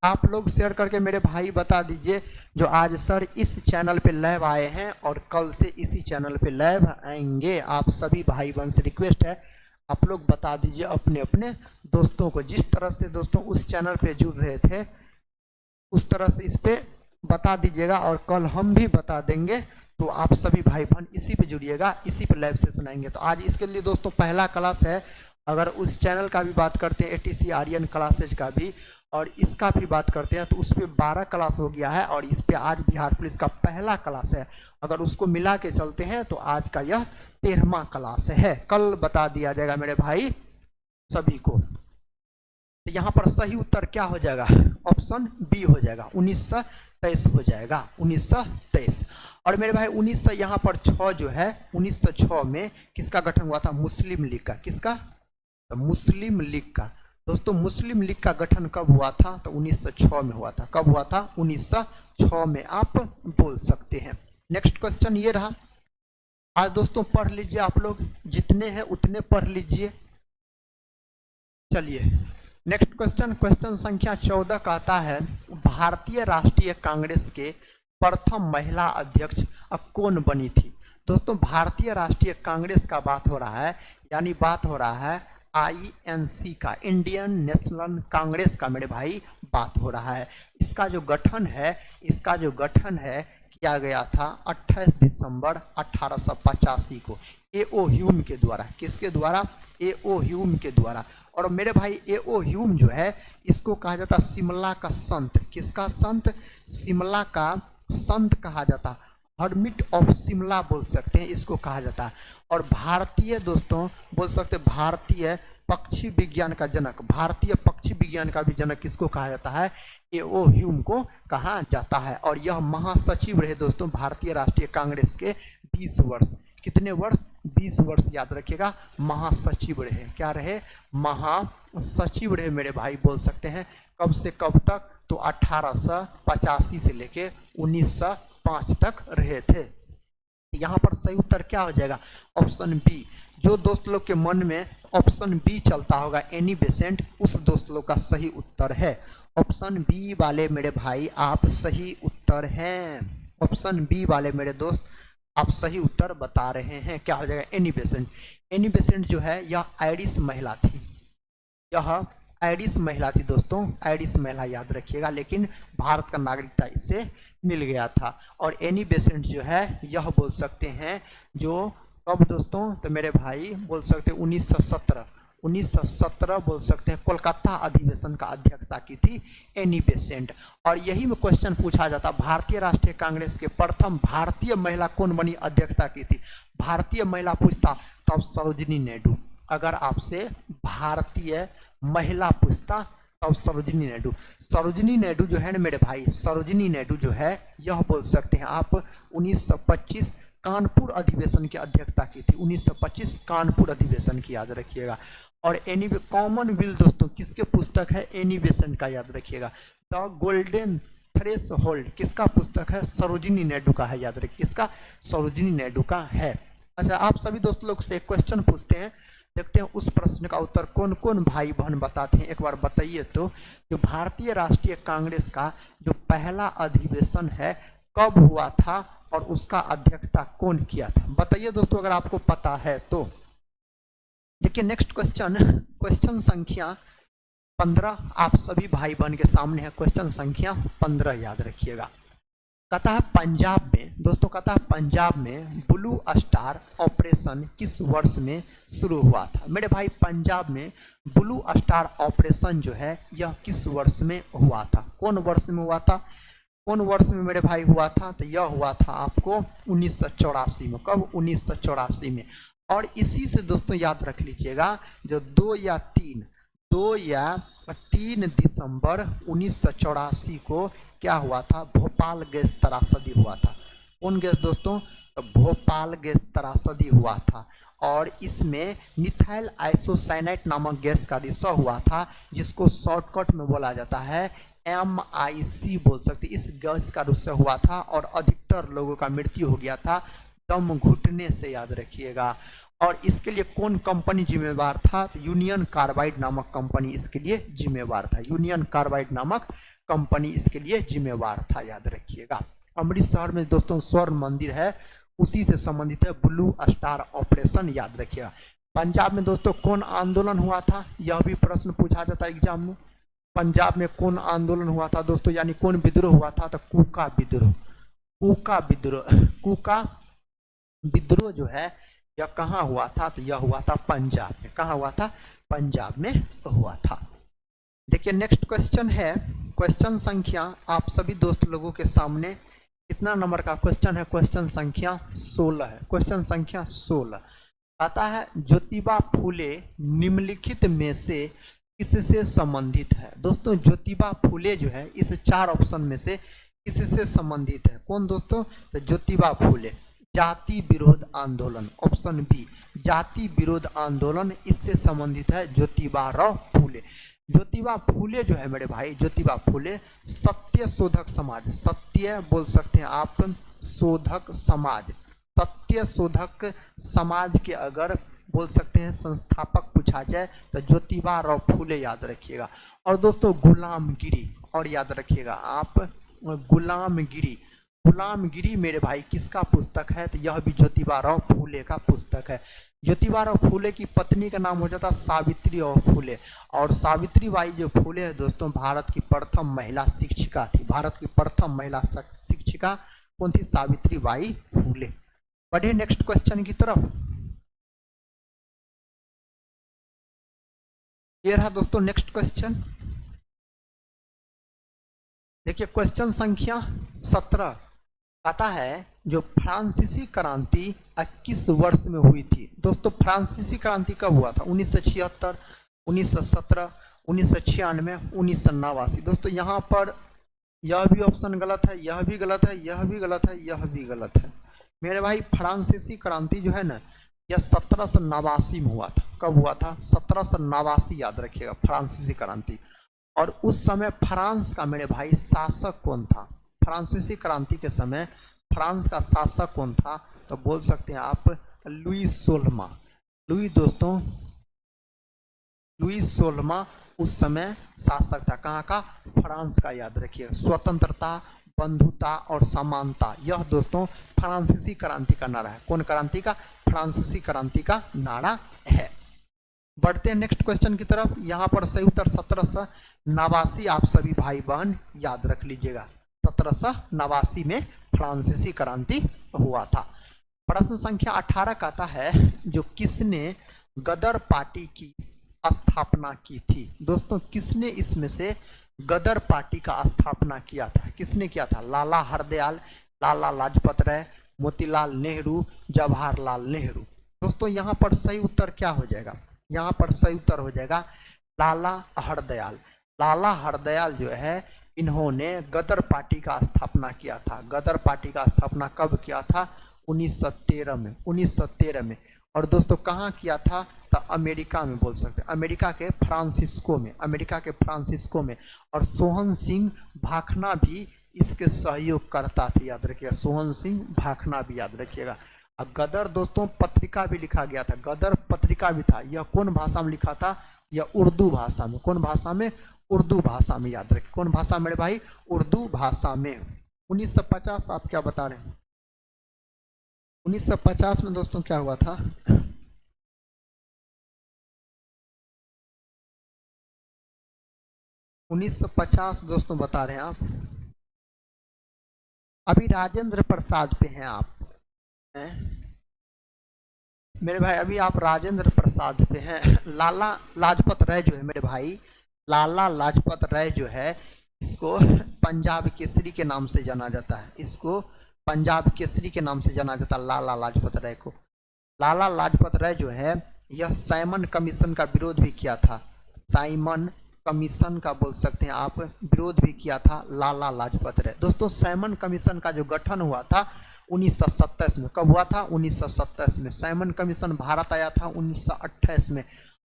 आप लोग शेयर करके मेरे भाई बता दीजिए जो आज सर इस चैनल पे लाइव आए हैं और कल से इसी चैनल पे लाइव आएंगे। आप सभी भाई बहन से रिक्वेस्ट है आप लोग बता दीजिए अपने अपने दोस्तों को। जिस तरह से दोस्तों उस चैनल पे जुड़ रहे थे उस तरह से इस पे बता दीजिएगा और कल हम भी बता देंगे। तो आप सभी भाई बहन इसी पे जुड़िएगा, इसी पे लाइव सेशन आएंगे। तो आज इसके लिए दोस्तों पहला क्लास है। अगर उस चैनल का भी बात करते हैं ATC आर्यन क्लासेज का भी और इसका भी बात करते हैं तो उस पर 12 क्लास हो गया है और इस पे आज बिहार पुलिस का पहला क्लास है। अगर उसको मिला के चलते हैं तो आज का यह 13वां क्लास है। कल बता दिया जाएगा मेरे भाई सभी को। तो यहाँ पर सही उत्तर क्या हो जाएगा? ऑप्शन बी हो जाएगा, 1923 हो जाएगा, 1923। और मेरे भाई 1900 यहाँ पर 6 जो है 1906 में किसका गठन हुआ था? मुस्लिम लीग का। किसका? तो मुस्लिम लीग का। दोस्तों मुस्लिम लीग का गठन कब हुआ था? तो 1906 में हुआ था। कब हुआ था? 1906 में आप बोल सकते हैं। नेक्स्ट क्वेश्चन ये रहा। आज दोस्तों पढ़ लीजिए, आप लोग जितने हैं उतने पढ़ लीजिए। चलिए नेक्स्ट क्वेश्चन, क्वेश्चन संख्या 14 कहता है भारतीय राष्ट्रीय कांग्रेस के प्रथम महिला अध्यक्ष कौन बनी थी? दोस्तों भारतीय राष्ट्रीय कांग्रेस का बात हो रहा है, यानी बात हो रहा है INC का, इंडियन नेशनल कांग्रेस का मेरे भाई बात हो रहा है। इसका जो गठन है किया गया था 28 दिसंबर 1885 को A.O. ह्यूम के द्वारा। किसके द्वारा? A.O. ह्यूम के द्वारा। और मेरे भाई A.O. ह्यूम जो है इसको कहा जाता शिमला का संत। किसका संत? शिमला का संत कहा जाता, हर्मिट ऑफ शिमला बोल सकते हैं इसको कहा जाता है। और भारतीय दोस्तों बोल सकते भारतीय पक्षी विज्ञान का जनक, भारतीय पक्षी विज्ञान का भी जनक किसको कहा जाता है? ए.ओ. ह्यूम को कहा जाता है। और यह महासचिव रहे दोस्तों भारतीय राष्ट्रीय कांग्रेस के 20 वर्ष। कितने वर्ष? 20 वर्ष याद रखिएगा। महासचिव रहे, क्या रहे? महासचिव रहे मेरे भाई, बोल सकते हैं। कब से कब तक? तो 1885 से लेके 1905 तक रहे थे। यहाँ पर सही उत्तर क्या हो जाएगा? Option B. जो दोस्त लोग के मन में ऑप्शन बी चलता होगा एनी बेसेंट, उस दोस्त लोग का सही उत्तर है ऑप्शन बी वाले मेरे भाई, आप सही उत्तर हैं। ऑप्शन बी वाले मेरे दोस्त आप सही उत्तर बता रहे हैं। क्या हो जाएगा? Annie Besant. एनी बेसेंट जो है यह आयरिश महिला थी, यह आयरिश महिला थी दोस्तों, आयरिश महिला याद रखिएगा, लेकिन भारत का नागरिकता इसे मिल गया था। और एनी बेसेंट जो है यह बोल सकते हैं जो कब दोस्तों? तो मेरे भाई बोल सकते हैं 1917 बोल सकते हैं, कोलकाता अधिवेशन का अध्यक्षता की थी एनी बेसेंट। और यही में क्वेश्चन पूछा जाता, भारतीय राष्ट्रीय कांग्रेस के प्रथम भारतीय महिला कौन बनी अध्यक्षता की थी? भारतीय महिला पूछता तब सरोजिनी नायडू। अगर आपसे भारतीय महिला पूछता तब सरोजिनी नायडू। सरोजिनी नायडू जो है ना मेरे भाई, सरोजिनी नायडू जो है यह बोल सकते हैं आप 1925 कानपुर अधिवेशन की अध्यक्षता की थी। 1925 कानपुर अधिवेशन की याद रखिएगा। और एनी कॉमनवेल्थ दोस्तों किसके पुस्तक है? एनी बेसेंट का याद रखिएगा। द गोल्डन थ्रेश होल्ड किसका पुस्तक है? सरोजिनी नायडू का है, याद रखिए। किसका? सरोजिनी नायडू का है। अच्छा, आप सभी दोस्त लोग से एक क्वेश्चन पूछते हैं, देखते हैं उस प्रश्न का उत्तर कौन कौन भाई बहन बताते हैं, एक बार बताइए तो। जो भारतीय राष्ट्रीय कांग्रेस का जो पहला अधिवेशन है कब हुआ था और उसका अध्यक्षता कौन किया था? बताइए दोस्तों अगर आपको पता है तो। देखिए नेक्स्ट क्वेश्चन, क्वेश्चन संख्या 15 आप सभी भाई बहन के सामने है। क्वेश्चन संख्या 15 याद रखिएगा। कहता है पंजाब में दोस्तों, कहता है पंजाब में ब्लू स्टार ऑपरेशन किस वर्ष में शुरू हुआ था? मेरे भाई पंजाब में ब्लू स्टार ऑपरेशन जो है यह किस वर्ष में हुआ था? कौन वर्ष में हुआ था? कौन वर्ष में मेरे भाई हुआ था? तो यह हुआ था आपको 1984 में। कब? 1984 में। और इसी से दोस्तों याद रख लीजिएगा, जो 2 या 3 दिसंबर 1984 को क्या हुआ था? भोपाल गैस त्रासदी हुआ था। कौन गैस दोस्तों? तो भोपाल गैस त्रासदी हुआ था। और इसमें मिथाइल आइसोसाइनेट नामक गैस का रिसाव हुआ था, जिसको शॉर्टकट में बोला जाता है MIC बोल सकते। इस गैस का रिसाव हुआ था और अधिकतर लोगों का मृत्यु हो गया था दम घुटने से, याद रखिएगा। और इसके लिए कौन कंपनी जिम्मेवार था? तो यूनियन कार्बाइड नामक कंपनी इसके लिए जिम्मेवार था। यूनियन कार्बाइड नामक कंपनी इसके लिए जिम्मेवार था, याद रखिएगा। अमृतसर में दोस्तों स्वर्ण मंदिर है, उसी से संबंधित है ब्लू स्टार ऑपरेशन, याद रखिएगा। पंजाब में दोस्तों कौन आंदोलन हुआ था? यह भी प्रश्न पूछा जाता है एग्जाम में। पंजाब में कौन आंदोलन हुआ था दोस्तों, यानी कौन विद्रोह हुआ था? तो कूका विद्रोह। कूका विद्रोह, कूका विद्रोह जो है यह कहाँ हुआ था? तो यह हुआ था पंजाब में। कहाँ हुआ था? पंजाब में हुआ था। देखिए नेक्स्ट क्वेश्चन है, क्वेश्चन संख्या आप सभी दोस्त लोगों के सामने कितना नंबर का क्वेश्चन है? क्वेश्चन संख्या 16 है। क्वेश्चन संख्या 16 आता है, ज्योतिबा फूले निम्नलिखित में से किससे संबंधित है? दोस्तों ज्योतिबा फूले जो है इस 4 ऑप्शन में से किससे संबंधित है? कौन दोस्तों? तो ज्योतिबा फूले जाति विरोध आंदोलन, ऑप्शन बी जाति विरोध आंदोलन, इससे संबंधित है ज्योतिबा राव फूले। ज्योतिबा फूले जो है मेरे भाई, ज्योतिबा फूले सत्य शोधक समाज, सत्य बोल सकते हैं आप शोधक समाज, सत्य शोधक समाज के अगर बोल सकते हैं संस्थापक पूछा जाए तो ज्योतिबा राव फूले, याद रखिएगा। और दोस्तों गुलामगिरी, और याद रखिएगा आप गुलामगिरी, गुलामगिरी मेरे भाई किसका पुस्तक है? तो यह भी ज्योतिबा राव फूले का पुस्तक है। ज्योतिबा राव फूले की पत्नी का नाम हो जाता सावित्री राव फूले। और सावित्री बाई जो फूले है दोस्तों भारत की प्रथम महिला शिक्षिका थी। भारत की प्रथम महिला शिक्षिका कौन थी? सावित्री बाई फूले। बढ़े नेक्स्ट क्वेश्चन की तरफ। ये रहा दोस्तों नेक्स्ट क्वेश्चन। देखिए क्वेश्चन संख्या 17 आता है जो फ्रांसीसी क्रांति 21 वर्ष में हुई थी। दोस्तों फ्रांसीसी क्रांति कब हुआ था? 1976, 1917, 1996, 1989। दोस्तों यहाँ पर यह भी ऑप्शन गलत है, यह भी गलत है, यह भी गलत है, यह भी गलत है मेरे भाई। फ्रांसीसी क्रांति जो है ना, यह 1789 में हुआ था। कब हुआ था? 1789, याद रखिएगा, फ्रांसीसी क्रांति। और उस समय फ्रांस का मेरे भाई शासक कौन था? फ्रांसीसी क्रांति के समय फ्रांस का शासक कौन था? तो बोल सकते हैं आप लुई 16। लुई 16 उस समय शासक था। कहाँ का? फ्रांस का, याद रखिए। स्वतंत्रता, बंधुता और समानता, यह दोस्तों फ्रांसीसी क्रांति का नारा है। कौन क्रांति का? फ्रांसीसी क्रांति का नारा है। बढ़ते हैं नेक्स्ट क्वेश्चन की तरफ। यहाँ पर सही उत्तर 1789 आप सभी भाई बहन याद रख लीजिएगा। 1789 में फ्रांसीसी क्रांति हुआ था। प्रश्न संख्या 18 कहता है जो किसने गदर पार्टी की स्थापना की थी? दोस्तों किसने इसमें से गदर पार्टी का स्थापना किया था? किसने किया था? लाला हरदयाल, लाला लाजपत राय, मोतीलाल नेहरू, जवाहरलाल नेहरू। दोस्तों यहाँ पर सही उत्तर क्या हो जाएगा? यहाँ पर सही उत्तर हो जाएगा लाला हरदयाल। लाला हरदयाल जो है, इन्होंने गदर पार्टी का स्थापना किया था। गदर पार्टी का स्थापना कब किया था? 1913 में। 1913 में। और दोस्तों कहाँ किया था? तो अमेरिका में, बोल सकते हैं अमेरिका के फ्रांसिस्को में। अमेरिका के फ्रांसिस्को में। और सोहन सिंह भाखना भी इसके सहयोग करता था, याद रखिएगा। सोहन सिंह भाखना भी याद रखिएगा। और गदर दोस्तों पत्रिका भी लिखा गया था। गदर पत्रिका भी था। यह कौन भाषा में लिखा था? यह उर्दू भाषा में। कौन भाषा में? उर्दू भाषा में, याद रखिए। कौन भाषा मेरे भाई? उर्दू भाषा में। 1950 आप क्या बता रहे हैं? 1950 में दोस्तों क्या हुआ था? 1950 दोस्तों बता रहे हैं आप। अभी राजेंद्र प्रसाद पे हैं आप, हैं? मेरे भाई अभी आप राजेंद्र प्रसाद पे हैं। लाला लाजपत राय जो है मेरे भाई, लाला लाजपत राय जो है, इसको पंजाब केसरी के नाम से जाना जाता है। इसको पंजाब केसरी के नाम से जाना जाता है लाला लाजपत राय को। लाला लाजपत राय जो है, यह साइमन कमीशन का विरोध भी किया था। साइमन कमीशन का बोल सकते हैं आप विरोध भी किया था लाला लाजपत राय। दोस्तों साइमन कमीशन का जो गठन हुआ था 1927 में। कब हुआ था? 1927 में। साइमन कमीशन भारत आया था 1928 में।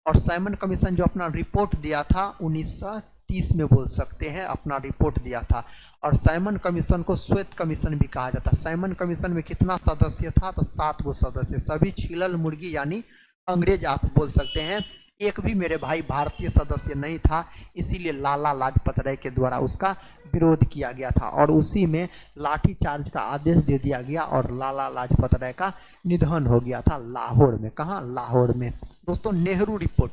और साइमन कमीशन जो अपना रिपोर्ट दिया था 1930 में, बोल सकते हैं अपना रिपोर्ट दिया था। और साइमन कमीशन को श्वेत कमीशन भी कहा जाता है। साइमन कमीशन में कितना सदस्य था? तो 7 गो सदस्य, सभी छिलल मुर्गी यानी अंग्रेज आप बोल सकते हैं। एक भी मेरे भाई भारतीय सदस्य नहीं था, इसीलिए लाला लाजपत राय के द्वारा उसका विरोध किया गया था। और उसी में लाठीचार्ज का आदेश दे दिया गया और लाला लाजपत राय का निधन हो गया था लाहौर में। कहाँ? लाहौर में। दोस्तों नेहरू रिपोर्ट,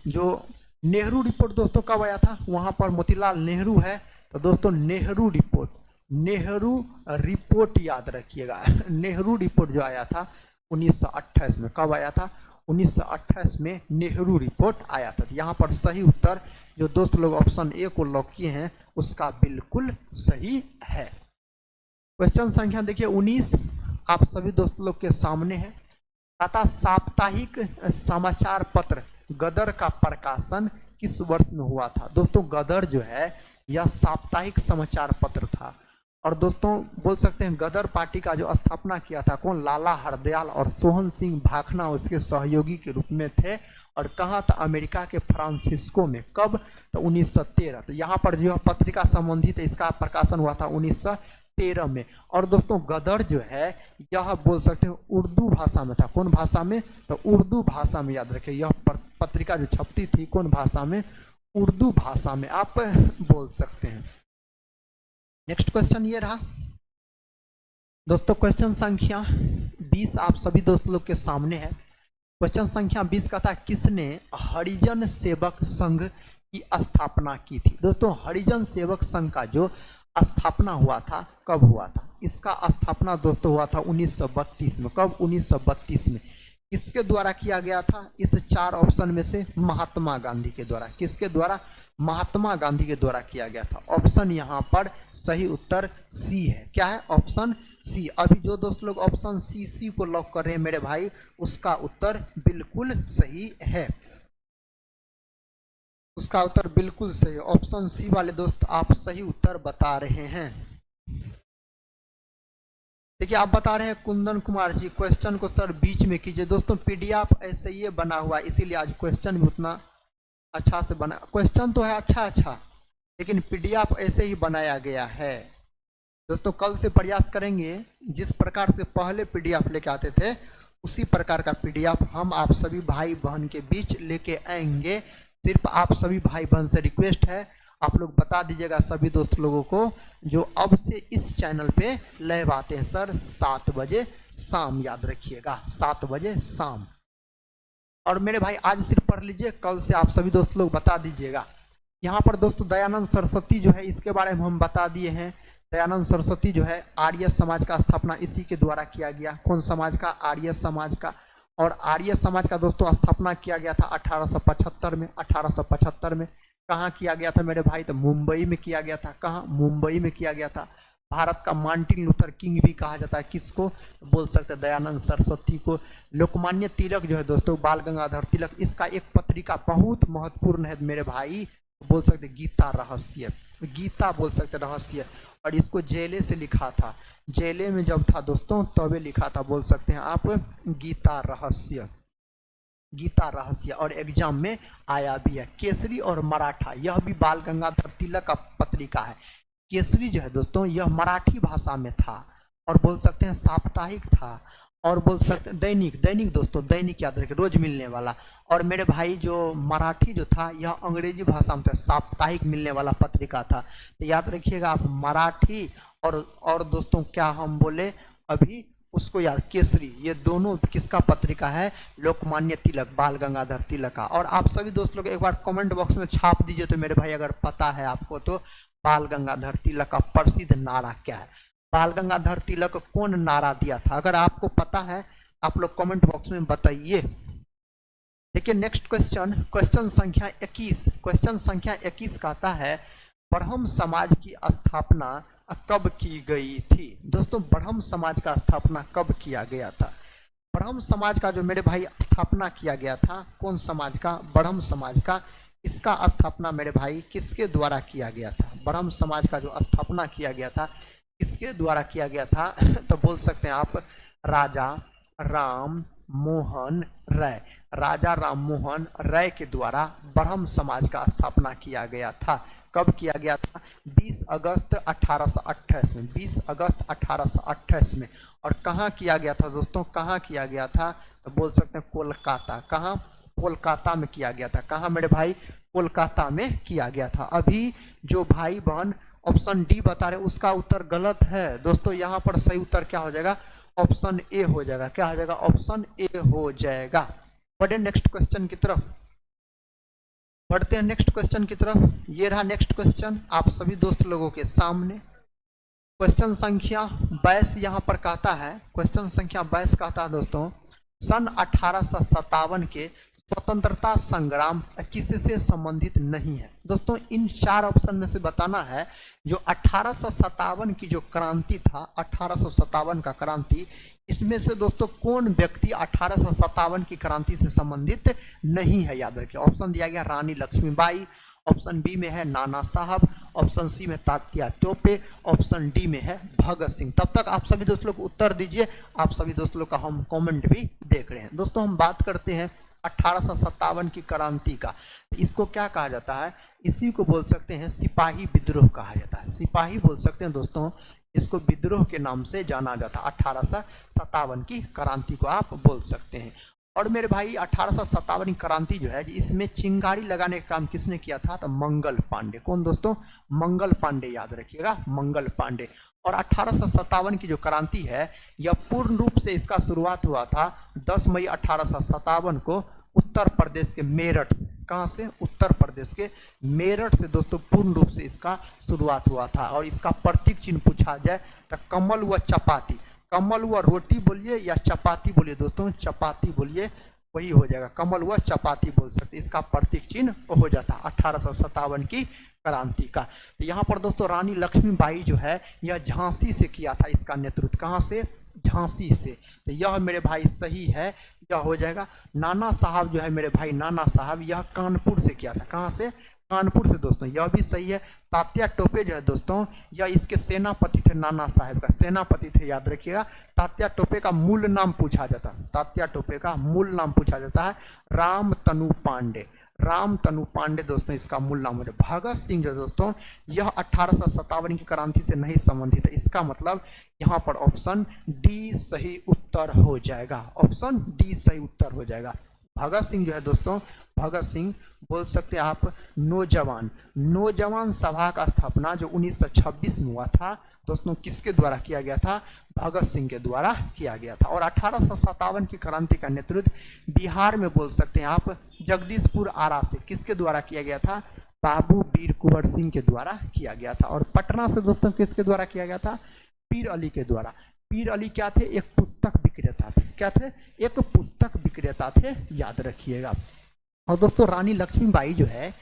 जो नेहरू रिपोर्ट दोस्तों कब आया था? वहाँ पर मोतीलाल नेहरू है, तो दोस्तों नेहरू रिपोर्ट, नेहरू रिपोर्ट याद रखिएगा। नेहरू रिपोर्ट जो आया था 1928 में। कब आया था? 1928 में नेहरू रिपोर्ट आया था। यहाँ पर सही उत्तर जो दोस्त लोग ऑप्शन ए को लॉक किए हैं उसका बिल्कुल सही है। क्वेश्चन संख्या देखिए 19 आप सभी दोस्त लोग के सामने है। तथा साप्ताहिक समाचार पत्र गदर का प्रकाशन किस वर्ष में हुआ था? दोस्तों गदर जो है यह साप्ताहिक समाचार पत्र था। और दोस्तों बोल सकते हैं गदर पार्टी का जो स्थापना किया था कौन? लाला हरदयाल और सोहन सिंह भाखना उसके सहयोगी के रूप में थे। और कहाँ था? अमेरिका के फ्रांसिस्को में। कब? तो 1913। तो यहाँ पर जो पत्रिका संबंधित है इसका प्रकाशन हुआ था 1913 में। और दोस्तों गदर जो है यह बोल सकते हैं उर्दू भाषा में था। कौन भाषा में? तो उर्दू भाषा में, याद रखिए। यह पत्रिका जो छपती थी कौन भाषा में? उर्दू भाषा में आप बोल सकते हैं। नेक्स्ट क्वेश्चन ये रहा दोस्तों। क्वेश्चन संख्या 20 आप सभी दोस्त लोग के सामने है। क्वेश्चन संख्या 20 का था किसने हरिजन सेवक संघ की स्थापना की थी? दोस्तों हरिजन सेवक संघ का जो स्थापना हुआ था कब हुआ था? इसका स्थापना दोस्तों हुआ था 1932 में। कब? 1932 में। किसके द्वारा किया गया था? इस 4 ऑप्शन में से महात्मा गांधी के द्वारा। किसके द्वारा? महात्मा गांधी के द्वारा किया गया था। ऑप्शन यहाँ पर सही उत्तर सी है। क्या है? Option C. अभी जो दोस्त लोग ऑप्शन सी को लॉक कर रहे हैं मेरे भाई, उसका उत्तर बिल्कुल सही है, उसका उत्तर बिल्कुल सही। ऑप्शन सी वाले दोस्त आप सही उत्तर बता रहे हैं। देखिए आप बता रहे हैं कुंदन कुमार जी, क्वेश्चन को सर बीच में कीजिए। दोस्तों पीडीएफ ऐसे ही बना हुआ है, इसीलिए आज क्वेश्चन भी उतना अच्छा से बना, क्वेश्चन तो है अच्छा, लेकिन पीडीएफ ऐसे ही बनाया गया है। दोस्तों कल से प्रयास करेंगे जिस प्रकार से पहले पीडीएफ लेके आते थे, उसी प्रकार का पीडीएफ हम आप सभी भाई बहन के बीच लेके आएंगे। सिर्फ आप सभी भाई बहन से रिक्वेस्ट है, आप लोग बता दीजिएगा सभी दोस्त लोगों को जो अब से इस चैनल पे लाइव आते हैं सर 7 बजे शाम, याद रखिएगा 7 बजे शाम। और मेरे भाई आज सिर्फ पढ़ लीजिए, कल से आप सभी दोस्त लोग बता दीजिएगा। यहाँ पर दोस्तों दयानंद सरस्वती जो है, इसके बारे में हम बता दिए हैं। दयानंद सरस्वती जो है आर्य समाज का स्थापना इसी के द्वारा किया गया। कौन समाज का? आर्य समाज का। और आर्य समाज का दोस्तों स्थापना किया गया था 1875 में। 1875 में कहाँ किया गया था मेरे भाई? तो मुंबई में किया गया था। कहाँ? मुंबई में किया गया था। भारत का मार्टिन लूथर किंग भी कहा जाता है। किसको बोल सकते हैं? दयानंद सरस्वती को। लोकमान्य तिलक जो है दोस्तों, बाल गंगाधर तिलक, इसका एक पत्रिका बहुत महत्वपूर्ण है मेरे भाई, बोल सकते गीता रहस्य, गीता बोल सकते रहस्य। और इसको जेले से लिखा था, जेले में जब था दोस्तों तभी लिखा था, बोल सकते हैं आप गीता रहस्य, गीता रहस्य। और एग्जाम में आया भी है। केसरी और मराठा, यह भी बाल गंगाधर तिलक का पत्रिका है। केसरी जो है दोस्तों यह मराठी भाषा में था, और बोल सकते हैं साप्ताहिक था, और बोल सकते हैं दैनिक, दैनिक दोस्तों दैनिक याद रखिए, रोज मिलने वाला। और मेरे भाई जो मराठी जो था यह अंग्रेजी भाषा में था, साप्ताहिक मिलने वाला पत्रिका था। तो याद रखिएगा आप मराठी और दोस्तों क्या हम बोले अभी उसको याद, केसरी, ये दोनों किसका पत्रिका है? लोकमान्य तिलक, बाल गंगाधर तिलक का। और आप सभी दोस्त लोग एक बार कमेंट बॉक्स में छाप दीजिए तो मेरे भाई अगर पता है आपको तो, बाल गंगाधर तिलक का प्रसिद्ध नारा क्या है? बाल गंगाधर तिलक कौन नारा दिया था? अगर आपको पता है आप लोग कमेंट बॉक्स में बताइए। देखिए नेक्स्ट क्वेश्चन, क्वेश्चन संख्या 21। क्वेश्चन संख्या 21 कहता है ब्रह्म समाज की स्थापना कब की गई थी? दोस्तों ब्रह्म समाज का स्थापना कब किया गया था? ब्रह्म समाज का जो मेरे भाई स्थापना किया गया था, कौन समाज का? ब्रह्म समाज का। इसका स्थापना मेरे भाई किसके द्वारा किया गया था? ब्रह्म समाज का जो स्थापना किया गया था किसके द्वारा किया गया था? तो बोल सकते हैं आप राजा राम मोहन राय, राजा राम मोहन राय के द्वारा ब्रह्म समाज का स्थापना किया गया था। कब किया गया था? 20 अगस्त 1828 में, 20 अगस्त 1828 में। और कहाँ किया गया था दोस्तों? कहाँ किया गया था? तो बोल सकते हैं कोलकाता। कहाँ? कोलकाता में किया गया था। कहाँ मेरे भाई? कोलकाता में किया गया था। अभी जो भाई बहन ऑप्शन डी बता रहे उसका उत्तर गलत है दोस्तों। यहाँ पर सही उत्तर क्या हो जाएगा? ऑप्शन ए हो जाएगा। क्या हो जाएगा? ऑप्शन ए हो जाएगा। बढ़े नेक्स्ट क्वेश्चन की तरफ, बढ़ते हैं नेक्स्ट क्वेश्चन की तरफ। ये रहा नेक्स्ट क्वेश्चन आप सभी दोस्त लोगों के सामने। क्वेश्चन संख्या 22 यहाँ पर कहता है, क्वेश्चन संख्या 22 कहता है दोस्तों, सन 1857 के स्वतंत्रता संग्राम किससे संबंधित नहीं है? दोस्तों इन 4 ऑप्शन में से बताना है जो 1857 की जो क्रांति था, 1857 का क्रांति, इसमें से दोस्तों कौन व्यक्ति 1857 की क्रांति से संबंधित नहीं है? याद रखिए ऑप्शन दिया गया रानी लक्ष्मीबाई, ऑप्शन बी में है नाना साहब, ऑप्शन सी में तात्या टोपे, ऑप्शन डी में है भगत सिंह। तब तक आप सभी दोस्त लोग उत्तर दीजिए। आप सभी दोस्त लोग का हम कमेंट भी देख रहे हैं। दोस्तों हम बात करते हैं 1857 की क्रांति का। इसको क्या कहा जाता है? इसी को बोल सकते हैं सिपाही विद्रोह कहा जाता है। सिपाही बोल सकते हैं दोस्तों, इसको विद्रोह के नाम से जाना जाता है। 1857 की क्रांति को आप बोल सकते हैं। और मेरे भाई 1857 की क्रांति जो है इसमें चिंगारी लगाने का काम किसने किया था? तो मंगल पांडे। कौन दोस्तों? मंगल पांडे, याद रखिएगा मंगल पांडे। और 1857 की जो क्रांति है यह पूर्ण रूप से इसका शुरुआत हुआ था 10 मई 1857 को उत्तर प्रदेश के मेरठ। कहाँ से? उत्तर प्रदेश के मेरठ से दोस्तों पूर्ण रूप से इसका शुरुआत हुआ था। और इसका प्रतीक चिन्ह पूछा जाए तो कमल व चपाती, कमल व रोटी बोलिए या चपाती बोलिए दोस्तों, चपाती बोलिए, वही हो जाएगा, कमल व चपाती बोल सकते, इसका प्रतीक चिन्ह हो जाता 1857 की क्रांति का। तो यहाँ पर दोस्तों रानी लक्ष्मीबाई जो है यह झांसी से किया था इसका नेतृत्व, कहाँ से, झांसी से। तो यह मेरे भाई सही है, यह हो जाएगा। नाना साहब जो है मेरे भाई, नाना साहब यह कानपुर से किया था, कहाँ से, कानपुर से दोस्तों, यह भी सही है। तात्या टोपे जो है दोस्तों यह इसके सेनापति थे, नाना साहब का सेनापति थे, याद रखिएगा। तात्या टोपे का मूल नाम पूछा जाता है, तात्या टोपे का मूल नाम पूछा जाता है रामतनु पांडे, रामतनु पांडे दोस्तों इसका मूल नाम है। भगत सिंह जो दोस्तों यह 1857 की क्रांति से नहीं संबंधित है, इसका मतलब यहाँ पर ऑप्शन डी सही उत्तर हो जाएगा, ऑप्शन डी सही उत्तर हो जाएगा। भगत सिंह जो है दोस्तों, भगत सिंह बोल सकते हैं आप नौजवान, नौजवान सभा का स्थापना जो 1926 में हुआ था दोस्तों, किसके द्वारा किया गया था, भगत सिंह के द्वारा किया गया था। और 1857 की क्रांति का नेतृत्व बिहार में बोल सकते हैं आप जगदीशपुर आरा से किसके द्वारा किया गया था, बाबू वीर कुंवर सिंह के द्वारा किया गया था। और पटना से दोस्तों किसके द्वारा किया गया था, पीर अली के द्वारा। पीर अली क्या थे, एक पुस्तक विक्रेता थे, क्या थे, एक पुस्तक विक्रेता थे, याद रखिएगा। और दोस्तों रानी लक्ष्मीबाई जो है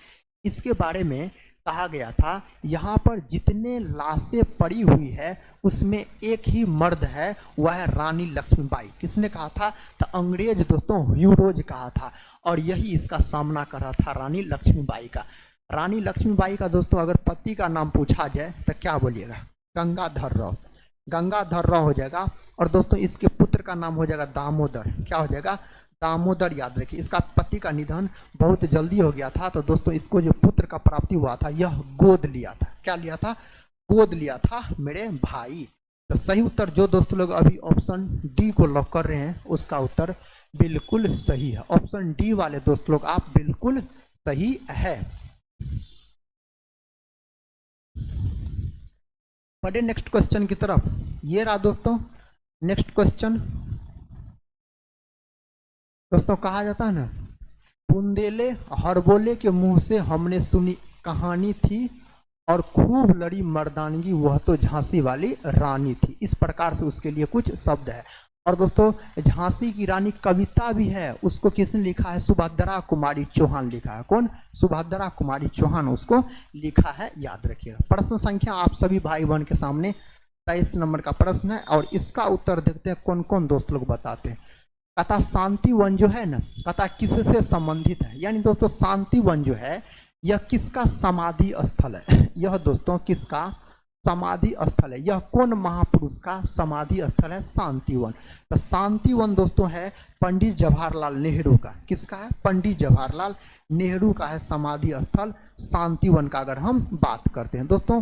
इसके बारे में कहा गया था, यहाँ पर जितने लाशें पड़ी हुई है उसमें एक ही मर्द है, वह है रानी लक्ष्मीबाई। किसने कहा था, तो अंग्रेज दोस्तों ह्यूरोज कहा था, और यही इसका सामना कर रहा था रानी लक्ष्मीबाई का। रानी लक्ष्मीबाई का दोस्तों अगर पति का नाम पूछा जाए तो क्या बोलिएगा, गंगाधर राव, गंगाधर राव हो जाएगा। और दोस्तों इसके पुत्र का नाम हो जाएगा दामोदर, क्या हो जाएगा, दामोदर, याद रखिए। इसका पति का निधन बहुत जल्दी हो गया था, तो दोस्तों इसको जो पुत्र का प्राप्ति हुआ था यह गोद लिया था, क्या लिया था, गोद लिया था मेरे भाई। तो सही उत्तर जो दोस्तों लोग अभी ऑप्शन डी को लॉक कर रहे हैं उसका उत्तर बिल्कुल सही है, ऑप्शन डी वाले दोस्त लोग आप बिल्कुल सही है। बढ़े नेक्स्ट क्वेश्चन की तरफ, ये रहा दोस्तों नेक्स्ट क्वेश्चन। दोस्तों कहा जाता है ना, बुंदेले हरबोले के मुंह से हमने सुनी कहानी थी, और खूब लड़ी मर्दानगी वह तो झांसी वाली रानी थी। इस प्रकार से उसके लिए कुछ शब्द है। और दोस्तों झांसी की रानी कविता भी है, उसको किसने लिखा है, सुभद्रा कुमारी चौहान लिखा है। कौन, सुभद्रा कुमारी चौहान उसको लिखा है, याद रखिएगा। प्रश्न संख्या आप सभी भाई बहन के सामने 23 नंबर का प्रश्न है, और इसका उत्तर देखते हैं कौन कौन दोस्त लोग बताते हैं। कथा शांतिवन जो है ना, कथा किससे संबंधित है, यानी दोस्तों शांतिवन जो है यह किसका समाधि स्थल है, यह दोस्तों किसका समाधि स्थल है, यह कौन महापुरुष का समाधि स्थल है, शांतिवन। तो शांतिवन दोस्तों है पंडित जवाहरलाल नेहरू का, किसका है, पंडित जवाहरलाल नेहरू का है समाधि स्थल शांतिवन का, अगर हम बात करते हैं। दोस्तों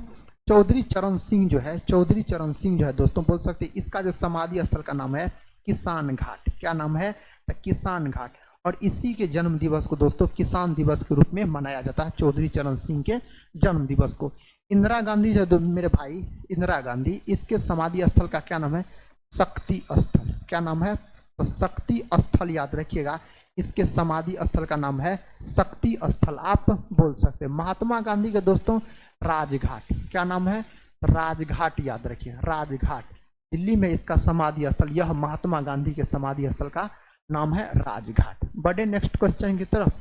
चौधरी चरण सिंह जो है, चौधरी चरण सिंह जो है दोस्तों बोल सकते हैं इसका जो समाधि स्थल का नाम है किसान घाट, क्या नाम है, तो किसान घाट। और इसी के जन्म दिवस को दोस्तों किसान दिवस के रूप में मनाया जाता है, चौधरी चरण सिंह के जन्म दिवस को। इंदिरा गांधी जो मेरे भाई, इंदिरा गांधी, इसके समाधि स्थल का क्या नाम है, शक्ति स्थल, क्या नाम है, तो शक्ति स्थल, याद रखिएगा। इसके समाधि स्थल का नाम है शक्ति स्थल, आप बोल सकते हैं। महात्मा गांधी के दोस्तों राजघाट, क्या नाम है, राजघाट, याद रखिए, राजघाट, दिल्ली में इसका समाधि स्थल, यह महात्मा गांधी के समाधि स्थल का नाम है राजघाट। बढ़े नेक्स्ट क्वेश्चन की तरफ,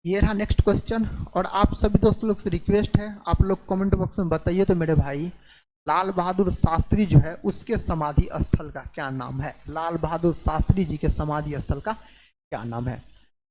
ये रहा नेक्स्ट क्वेश्चन। और आप सभी दोस्तों लोग से रिक्वेस्ट है, आप लोग कमेंट बॉक्स में बताइए तो मेरे भाई, लाल बहादुर शास्त्री जो है उसके समाधि स्थल का क्या नाम है, लाल बहादुर शास्त्री जी के समाधि स्थल का क्या नाम है।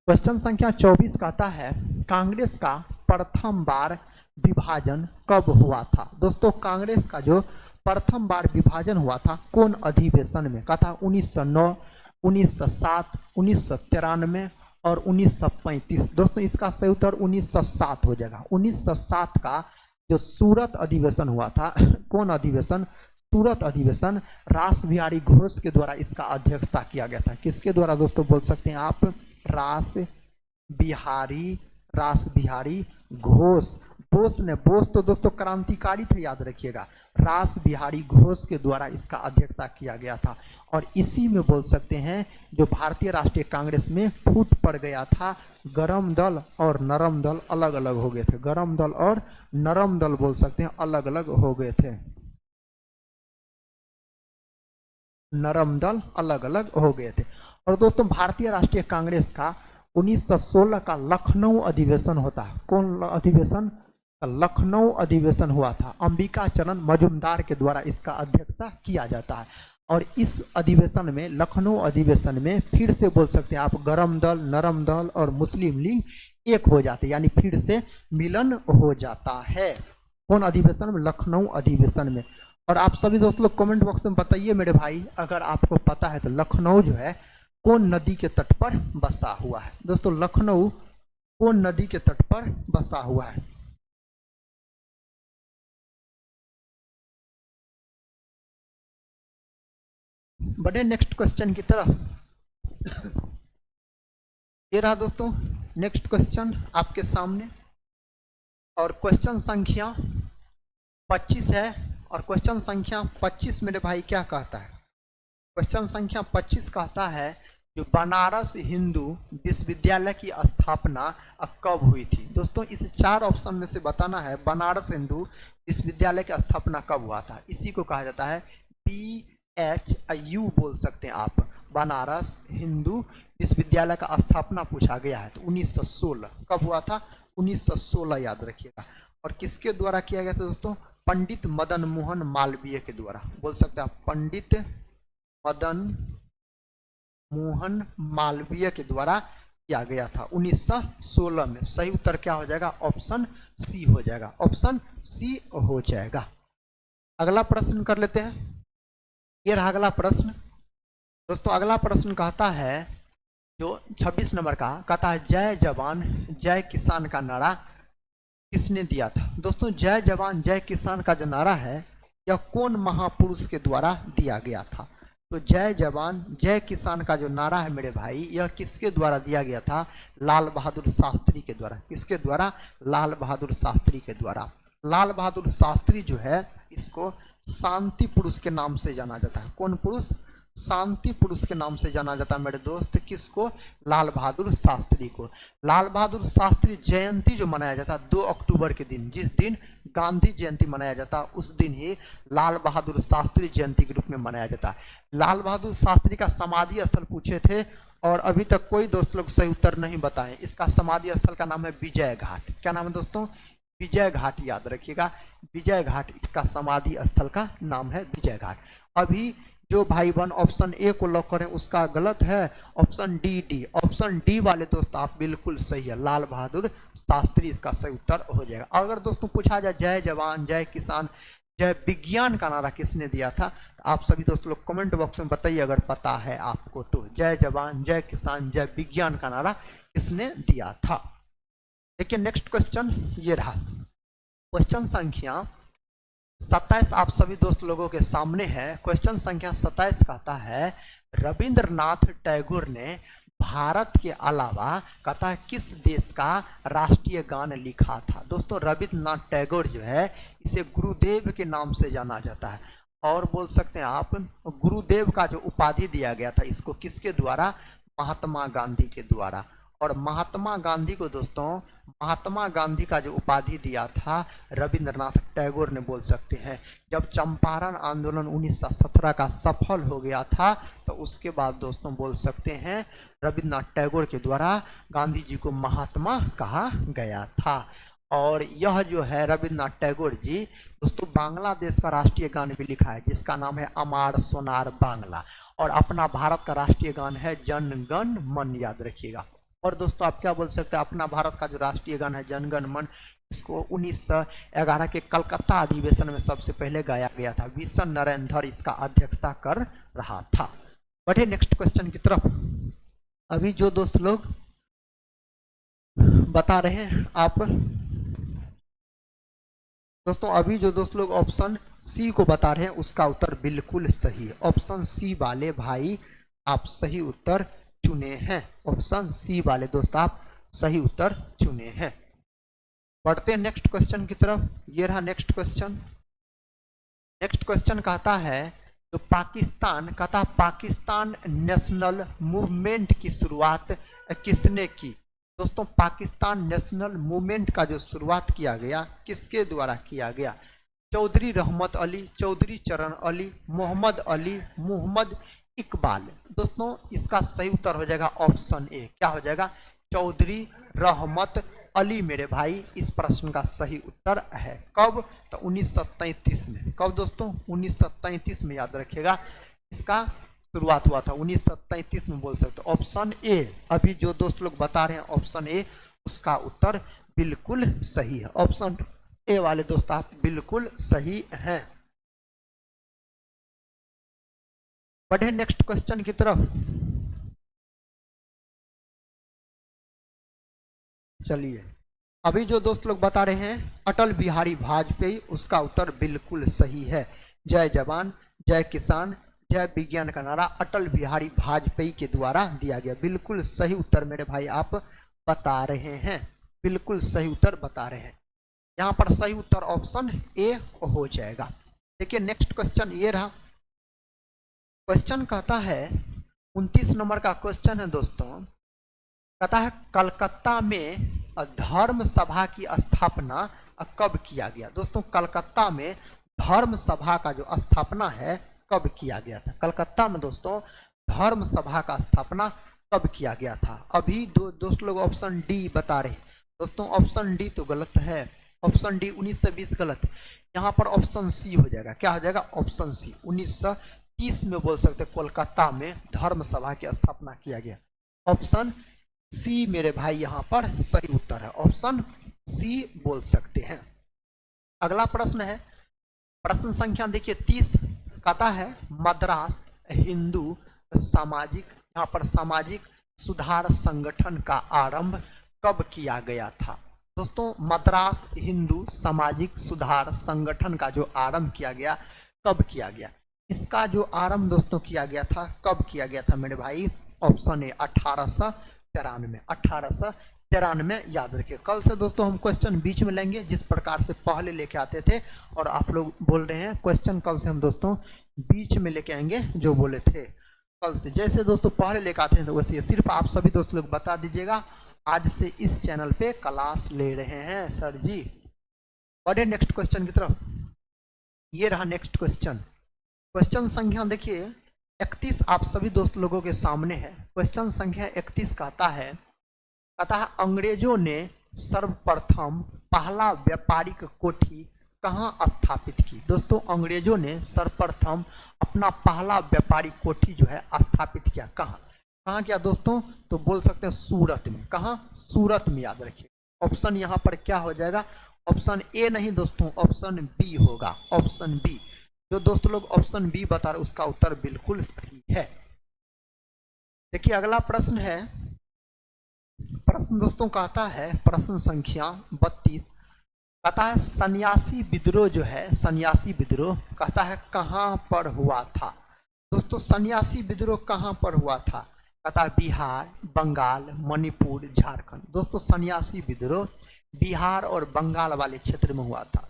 क्वेश्चन संख्या 24 कहता है, कांग्रेस का प्रथम बार विभाजन कब हुआ था। दोस्तों कांग्रेस का जो प्रथम बार विभाजन हुआ था कौन अधिवेशन में, कहा 1909, 1907, 1993 और 1935। दोस्तों इसका सही उत्तर 1907 हो जाएगा। 1907 का जो सूरत अधिवेशन हुआ था, कौन अधिवेशन, सूरत अधिवेशन, रास बिहारी घोष के द्वारा इसका अध्यक्षता किया गया था। किसके द्वारा दोस्तों बोल सकते हैं आप, रास बिहारी घोष। बोस ने, बोस तो दोस्तों क्रांतिकारी थे, याद रखिएगा। रास बिहारी घोष के द्वारा इसका अध्यक्षता किया गया था। और इसी में बोल सकते हैं जो भारतीय राष्ट्रीय कांग्रेस में फूट पड़ गया था, गरम दल और नरम दल अलग अलग हो गए थे, गरम दल और नरम दल बोल सकते हैं अलग अलग हो गए थे, नरम दल अलग अलग हो गए थे। और दोस्तों भारतीय राष्ट्रीय कांग्रेस का 1916 का लखनऊ अधिवेशन होता है। कौन अधिवेशन? लखनऊ अधिवेशन हुआ था। अंबिका चरण मजूमदार के द्वारा इसका अध्यक्षता किया जाता है। और इस अधिवेशन में, लखनऊ अधिवेशन में फिर से बोल सकते हैं आप, गरम दल, नरम दल और मुस्लिम लीग एक हो जाते, यानी फिर से मिलन हो जाता है। कौन अधिवेशन में? लखनऊ अधिवेशन में। और आप सभी दोस्त लोग कमेंट बॉक्स में बताइए मेरे भाई, अगर आपको पता है तो लखनऊ जो है कौन नदी के तट पर बसा हुआ है? दोस्तों लखनऊ कौन नदी के तट पर बसा हुआ है? बढ़े नेक्स्ट क्वेश्चन की तरफ। ये रहा दोस्तों नेक्स्ट क्वेश्चन आपके सामने, और क्वेश्चन संख्या 25 है। और क्वेश्चन संख्या 25 मेरे भाई क्या कहता है? क्वेश्चन संख्या 25 कहता है जो बनारस हिंदू विश्वविद्यालय की स्थापना कब हुई थी? दोस्तों इस 4 ऑप्शन में से बताना है बनारस हिंदू विश्वविद्यालय की स्थापना कब हुआ था। इसी को कहा जाता है BHU बोल सकते हैं आप। बनारस हिंदू विश्वविद्यालय का स्थापना पूछा गया है तो 1916 कब हुआ था? 1916 याद रखिएगा। और किसके द्वारा किया गया था दोस्तों? पंडित मदन मोहन मालवीय के द्वारा। बोल सकते हैं आप, पंडित मदन मोहन मालवीय के द्वारा किया गया था 1916 में। सही उत्तर क्या हो जाएगा? ऑप्शन सी हो जाएगा। ऑप्शन सी हो जाएगा। अगला प्रश्न कर लेते हैं। ये रहा अगला प्रश्न। दोस्तों अगला प्रश्न कहता है जो 26 नंबर का कहता है जय जवान जय किसान का नारा किसने दिया था? दोस्तों जय जवान जय किसान का जो नारा है यह कौन महापुरुष के द्वारा दिया गया था? तो जय जवान जय किसान का जो नारा है मेरे भाई, यह किसके द्वारा दिया गया था? लाल बहादुर शास्त्री के द्वारा। किसके द्वारा? लाल बहादुर शास्त्री के द्वारा। लाल बहादुर शास्त्री जो है इसको शांति पुरुष के नाम से जाना जाता है। कौन पुरुष? शांति पुरुष के नाम से जाना जाता है मेरे दोस्त। किसको? लाल बहादुर शास्त्री को। लाल बहादुर शास्त्री जयंती जो मनाया जाता है 2 अक्टूबर के दिन, जिस दिन गांधी जयंती मनाया जाता है उस दिन ही लाल बहादुर शास्त्री जयंती के रूप में मनाया जाता है। लाल बहादुर शास्त्री का समाधि स्थल पूछे थे और अभी तक कोई दोस्त लोग सही उत्तर नहीं बताए। इसका समाधि स्थल का नाम है विजय घाट। क्या नाम है दोस्तों? विजय घाट याद रखिएगा। विजय घाट इसका समाधि स्थल का नाम है, विजय घाट। अभी जो भाई बहन ऑप्शन ए को लॉक करें उसका गलत है, ऑप्शन डी। ऑप्शन डी वाले दोस्त आप बिल्कुल सही है, लाल बहादुर शास्त्री इसका सही उत्तर हो जाएगा। अगर दोस्तों पूछा जाए जय जवान जय किसान जय विज्ञान का नारा किसने दिया था, तो आप सभी दोस्तों लोग कमेंट बॉक्स में बताइए अगर पता है आपको तो। जय जवान जय किसान जय विज्ञान का नारा किसने दिया था? देखिए नेक्स्ट क्वेश्चन ये रहा। क्वेश्चन संख्या 27 आप सभी दोस्त लोगों के सामने है। क्वेश्चन संख्या 27 कहता है रविंद्रनाथ टैगोर ने भारत के अलावा कहता है किस देश का राष्ट्रीय गान लिखा था? दोस्तों रविंद्रनाथ टैगोर जो है इसे गुरुदेव के नाम से जाना जाता है। और बोल सकते हैं आप गुरुदेव का जो उपाधि दिया गया था इसको किसके द्वारा? महात्मा गांधी के द्वारा। और महात्मा गांधी को दोस्तों, महात्मा गांधी का जो उपाधि दिया था रविंद्रनाथ टैगोर ने, बोल सकते हैं जब चंपारण आंदोलन 1917 का सफल हो गया था तो उसके बाद दोस्तों बोल सकते हैं रविंद्रनाथ टैगोर के द्वारा गांधी जी को महात्मा कहा गया था। और यह जो है रविंद्रनाथ टैगोर जी दोस्तों बांग्लादेश का राष्ट्रीय गान भी लिखा है जिसका नाम है अमार सोनार बांग्ला। और अपना भारत का राष्ट्रीय गान है जन गण मन, याद रखिएगा। और दोस्तों आप क्या बोल सकते हैं, अपना भारत का जो राष्ट्रीय गान है जन गण मन, इसको 1911 के कलकत्ता अधिवेशन में सबसे पहले गाया गया था। विशन नरेंद्र इसका अध्यक्षता कर रहा था। बढ़े नेक्स्ट क्वेश्चन की तरफ। अभी जो दोस्त लोग बता रहे हैं आप दोस्तों, अभी जो दोस्त लोग ऑप्शन सी को बता रहे हैं उसका उत्तर बिल्कुल सही है। ऑप्शन सी वाले भाई आप सही उत्तर चुने हैं। ऑप्शन सी वाले दोस्त आप सही उत्तर चुने हैं। बढ़ते हैं नेक्स्ट क्वेश्चन की तरफ। ये रहा नेक्स्ट क्वेश्चन। नेक्स्ट क्वेश्चन कहता है तो पाकिस्तान नेशनल मूवमेंट की शुरुआत किसने की? दोस्तों पाकिस्तान नेशनल मूवमेंट का जो शुरुआत किया गया किसके द्वारा किया गया? चौधरी रहमत अली, चौधरी चरण अली, मोहम्मद अली, मोहम्मद इकबाल। दोस्तों इसका सही उत्तर हो जाएगा ऑप्शन ए। क्या हो जाएगा? चौधरी रहमत अली मेरे भाई इस प्रश्न का सही उत्तर है। कब? तो 1933 में। कब दोस्तों? 1933 में, याद रखिएगा इसका शुरुआत हुआ था 1933 में बोल सकते। ऑप्शन ए अभी जो दोस्त लोग बता रहे हैं ऑप्शन ए, उसका उत्तर बिल्कुल सही है। ऑप्शन ए वाले दोस्त आप बिल्कुल सही हैं। बढ़े नेक्स्ट क्वेश्चन की तरफ। चलिए, अभी जो दोस्त लोग बता रहे हैं अटल बिहारी वाजपेयी, उसका उत्तर बिल्कुल सही है। जय जवान जय किसान जय विज्ञान का नारा अटल बिहारी वाजपेयी के द्वारा दिया गया। बिल्कुल सही उत्तर मेरे भाई आप बता रहे हैं, बिल्कुल सही उत्तर बता रहे हैं। यहाँ पर सही उत्तर ऑप्शन ए हो जाएगा। देखिए नेक्स्ट क्वेश्चन ये रहा। क्वेश्चन कहता है 29 नंबर का क्वेश्चन है दोस्तों, कहता है कलकत्ता में धर्म सभा की स्थापना कब किया गया। दोस्तों कलकत्ता में धर्म सभा का जो स्थापना है कब किया गया था। कलकत्ता में दोस्तों धर्म सभा का स्थापना कब किया गया था। अभी दोस्त लोग ऑप्शन डी बता रहे हैं। दोस्तों ऑप्शन डी तो गलत है, ऑप्शन डी 1920 गलत। यहाँ पर ऑप्शन सी हो जाएगा। क्या हो जाएगा? ऑप्शन सी 1930 में बोल सकते कोलकाता में धर्म सभा की स्थापना किया गया। ऑप्शन सी मेरे भाई यहाँ पर सही उत्तर है, ऑप्शन सी बोल सकते हैं। अगला प्रश्न है प्रश्न संख्या देखिए 30, कहता है मद्रास हिंदू सामाजिक, यहाँ पर सामाजिक सुधार संगठन का आरंभ कब किया गया था। दोस्तों मद्रास हिंदू सामाजिक सुधार संगठन का जो आरंभ किया गया कब किया गया। इसका जो आरंभ दोस्तों किया गया था कब किया गया था मेरे भाई। Option A 1893। 1893 याद रखिए। कल से दोस्तों हम क्वेश्चन बीच में लेंगे जिस प्रकार से पहले लेके आते थे, और आप लोग बोल रहे हैं क्वेश्चन कल से हम दोस्तों बीच में लेके आएंगे जो बोले थे कल से। जैसे दोस्तों पहले लेके आते हैं तो वैसे सिर्फ आप सभी दोस्त लोग बता दीजिएगा आज से इस चैनल पे क्लास ले रहे हैं सर जी। बढ़े नेक्स्ट क्वेश्चन की तरफ। ये रहा नेक्स्ट क्वेश्चन। क्वेश्चन संख्या देखिए 31 आप सभी दोस्त लोगों के सामने है। क्वेश्चन संख्या 31 कहता है अंग्रेजों ने सर्वप्रथम पहला व्यापारिक कोठी कहाँ स्थापित की। दोस्तों अंग्रेजों ने सर्वप्रथम अपना पहला व्यापारिक कोठी जो है स्थापित किया। कहाँ कहाँ किया दोस्तों? तो बोल सकते हैं सूरत में। कहाँ? सूरत में, याद रखिए। ऑप्शन यहाँ पर क्या हो जाएगा? ऑप्शन ए नहीं दोस्तों, ऑप्शन बी होगा, ऑप्शन बी। जो दोस्त लोग ऑप्शन बी बता रहे उसका उत्तर बिल्कुल सही है। देखिए अगला प्रश्न है। प्रश्न दोस्तों कहता है प्रश्न संख्या 32, कहता है सन्यासी विद्रोह जो है, सन्यासी विद्रोह कहता है कहाँ पर हुआ था। दोस्तों सन्यासी विद्रोह कहाँ पर हुआ था? कहता है बिहार, बंगाल, मणिपुर, झारखंड। दोस्तों सन्यासी विद्रोह बिहार और बंगाल वाले क्षेत्र में हुआ था।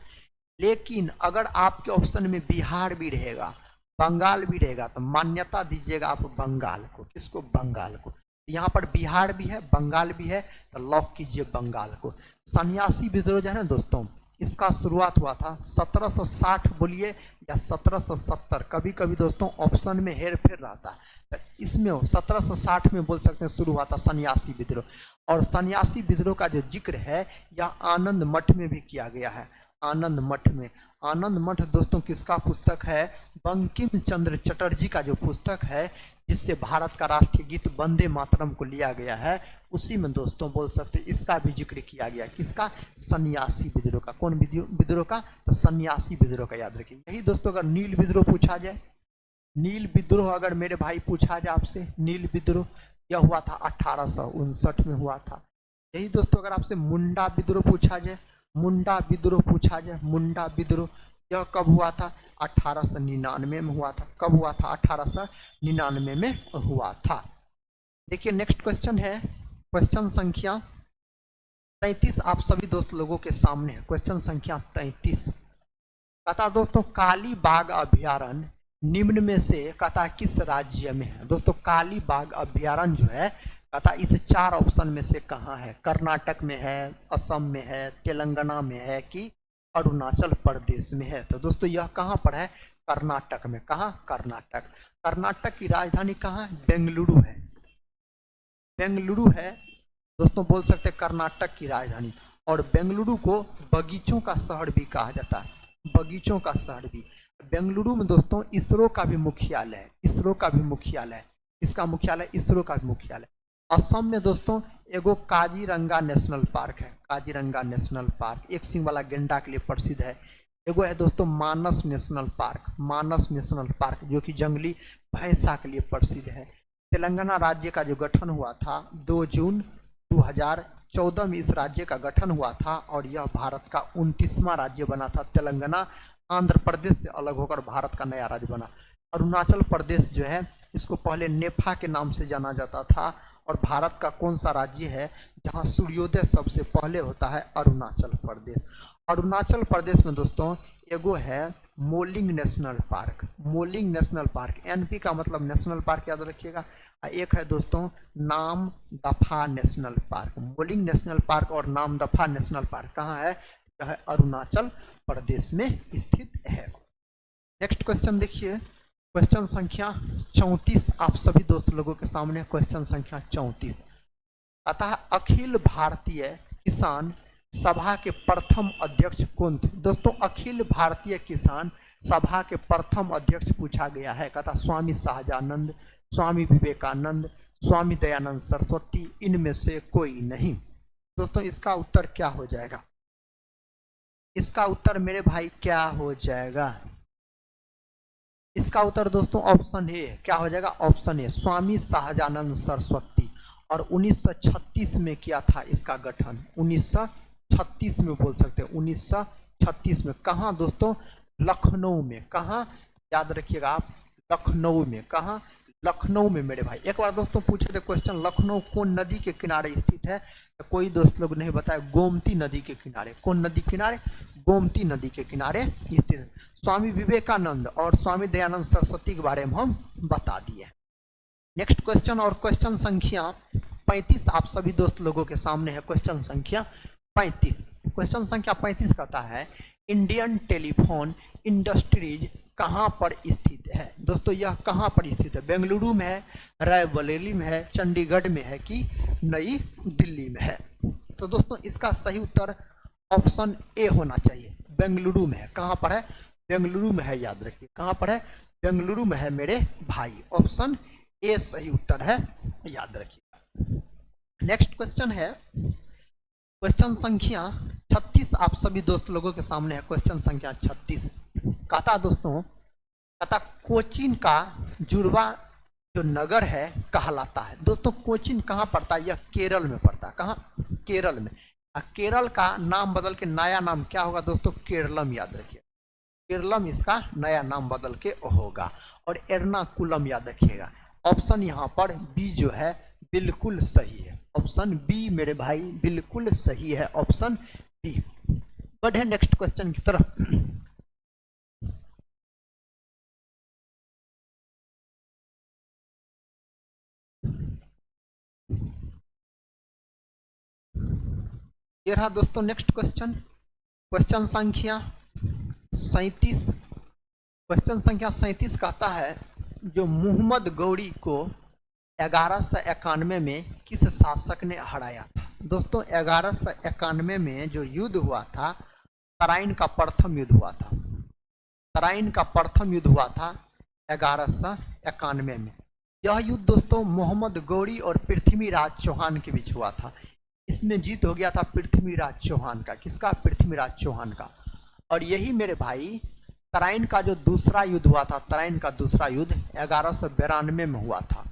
लेकिन अगर आपके ऑप्शन में बिहार भी रहेगा, बंगाल भी रहेगा, तो मान्यता दीजिएगा आप बंगाल को। किसको? बंगाल को। यहाँ पर बिहार भी है, बंगाल भी है, तो लॉक कीजिए बंगाल को। सन्यासी विद्रोह जो है ना दोस्तों, इसका शुरुआत हुआ था 1760 बोलिए या 1770। कभी कभी दोस्तों ऑप्शन में हेर फेर रहता है, तो इसमें 1760 में बोल सकते हैं शुरू हुआ था सन्यासी विद्रोह। और सन्यासी विद्रोह का जो जिक्र है यह आनंद मठ में भी किया गया है। आनंद मठ में। आनंद मठ दोस्तों किसका पुस्तक है? बंकिम चंद्र चटर्जी का जो पुस्तक है जिससे भारत का राष्ट्रीय गीत वंदे मातरम को लिया गया है, उसी में दोस्तों बोल सकते इसका भी जिक्र किया गया। किसका? सन्यासी विद्रोह का। कौन विद्रोह का? तो सन्यासी विद्रोह का, याद रखिए। यही दोस्तों अगर नील विद्रोह पूछा जाए, नील विद्रोह अगर मेरे भाई पूछा जाए आपसे, नील विद्रोह यह हुआ था 1859 में हुआ था। यही दोस्तों अगर आपसे मुंडा विद्रोह पूछा जाए, मुंडा विद्रोह पूछा जाए, मुंडा विद्रोह यह कब हुआ था? 1899 में हुआ था। कब हुआ था? 1899 में हुआ था। देखिए नेक्स्ट क्वेश्चन है क्वेश्चन संख्या 33 आप सभी दोस्त लोगों के सामने है। क्वेश्चन संख्या 33 कहता दोस्तों काली बाघ अभ्यारण्य निम्न में से कहता किस राज्य में है। दोस्तों काली बाघ अभ्यारण्य जो है कहता इस 4 ऑप्शन में से कहाँ है? कर्नाटक में है, असम में है, तेलंगाना में है कि अरुणाचल प्रदेश में है। तो दोस्तों यह कहाँ पर है? कर्नाटक में। कहाँ? कर्नाटक। कर्नाटक की राजधानी कहाँ है? बेंगलुरु है। बेंगलुरु है दोस्तों, बोल सकते हैं कर्नाटक की राजधानी। और बेंगलुरु को बगीचों का शहर भी कहा जाता है, बगीचों का शहर भी। बेंगलुरु में दोस्तों इसरो का भी मुख्यालय है, इसरो का भी मुख्यालय है। इसका मुख्यालय, इसरो का भी मुख्यालय। असम में दोस्तों एगो काजीरंगा नेशनल पार्क है, काजीरंगा नेशनल पार्क एक सिंह वाला गेंडा के लिए प्रसिद्ध है। एगो है दोस्तों मानस नेशनल पार्क, मानस नेशनल पार्क जो कि जंगली भैंसा के लिए प्रसिद्ध है। तेलंगाना राज्य का जो गठन हुआ था 2 जून 2014 में इस राज्य का गठन हुआ था और यह भारत का 29वां राज्य बना था। तेलंगाना आंध्र प्रदेश से अलग होकर भारत का नया राज्य बना। अरुणाचल प्रदेश जो है इसको पहले नेफा के नाम से जाना जाता था। और भारत का कौन सा राज्य है जहां सूर्योदय सबसे पहले होता है? अरुणाचल प्रदेश। अरुणाचल प्रदेश में दोस्तों एगो है moulding national park, moulding national park. NP का मतलब नेशनल पार्क याद रखिएगा। एक है दोस्तों नाम दफा national park. Moulding national park और नाम दफा नेशनल पार्क कहाँ है? यह अरुणाचल प्रदेश में स्थित है। नेक्स्ट क्वेश्चन देखिए, क्वेश्चन संख्या 34 आप सभी दोस्त लोगों के सामने। क्वेश्चन संख्या 34 अतः अखिल भारतीय किसान सभा के प्रथम अध्यक्ष कौन थे? दोस्तों अखिल भारतीय किसान सभा के प्रथम अध्यक्ष पूछा गया है। कहता स्वामी सहजानंद, स्वामी विवेकानंद, स्वामी दयानंद सरस्वती, इनमें से कोई नहीं। दोस्तों इसका उत्तर क्या हो जाएगा? इसका उत्तर मेरे भाई क्या हो जाएगा? इसका उत्तर दोस्तों ऑप्शन ए क्या हो जाएगा? Option A Swami Sahajanand Saraswati. और 1936 में किया था इसका गठन, 1936 में बोल सकते हैं, 1936 में। कहाँ दोस्तों? लखनऊ में। कहाँ? याद रखिएगा आप, लखनऊ में। कहाँ? लखनऊ में मेरे भाई। एक बार दोस्तों पूछे थे क्वेश्चन, लखनऊ कौन नदी के किनारे स्थित है? तो कोई दोस्त लोग नहीं बताया, गोमती नदी के किनारे। कौन नदी किनारे? गोमती नदी के किनारे स्थित है। स्वामी विवेकानंद और स्वामी दयानंद सरस्वती के बारे में हम बता दिए। नेक्स्ट क्वेश्चन और क्वेश्चन संख्या 35 आप सभी दोस्त लोगों के सामने है। क्वेश्चन संख्या 35, क्वेश्चन संख्या 35 कहता है इंडियन टेलीफोन इंडस्ट्रीज कहाँ पर स्थित है? दोस्तों यह कहाँ पर स्थित है? बेंगलुरु में है, रायबरेली में है, चंडीगढ़ में है कि नई दिल्ली में है? तो दोस्तों इसका सही उत्तर ऑप्शन ए होना चाहिए, बेंगलुरु में है। कहाँ पर है? बेंगलुरु में है, याद रखिए। कहाँ पर है? बेंगलुरु में है मेरे भाई। ऑप्शन ए सही उत्तर है, याद रखिए। नेक्स्ट क्वेश्चन है क्वेश्चन संख्या 36 आप सभी दोस्त लोगों के सामने है। क्वेश्चन संख्या 36 कहता दोस्तों, कहता कोचीन का जुड़वा जो नगर है कहलाता है। दोस्तों कोचीन कहाँ पड़ता है? यह केरल में पड़ता है। कहाँ? केरल में। केरल का नाम बदल के नया नाम क्या होगा दोस्तों? केरलम, याद रखिए। केरलम इसका नया नाम बदल के होगा। और एर्नाकुलम याद रखिएगा। ऑप्शन यहाँ पर बी जो है बिल्कुल सही है। ऑप्शन बी मेरे भाई बिल्कुल सही है, ऑप्शन बी। बढ़े नेक्स्ट क्वेश्चन की तरफ। ये रहा दोस्तों नेक्स्ट क्वेश्चन, क्वेश्चन संख्या 37। क्वेश्चन संख्या 37 कहता है जो मोहम्मद गौरी को 1191 में किस शासक ने हराया था? दोस्तों 1191 में जो युद्ध हुआ था, तराइन का प्रथम युद्ध हुआ था। तराइन का प्रथम युद्ध हुआ था 1191 में। यह युद्ध दोस्तों मोहम्मद गौरी और पृथ्वीराज चौहान के बीच हुआ था। इसमें जीत हो गया था पृथ्वीराज चौहान का। किसका? पृथ्वीराज चौहान का। और यही मेरे भाई तराइन का जो दूसरा युद्ध हुआ था, तराइन का दूसरा युद्ध 1192 में हुआ था।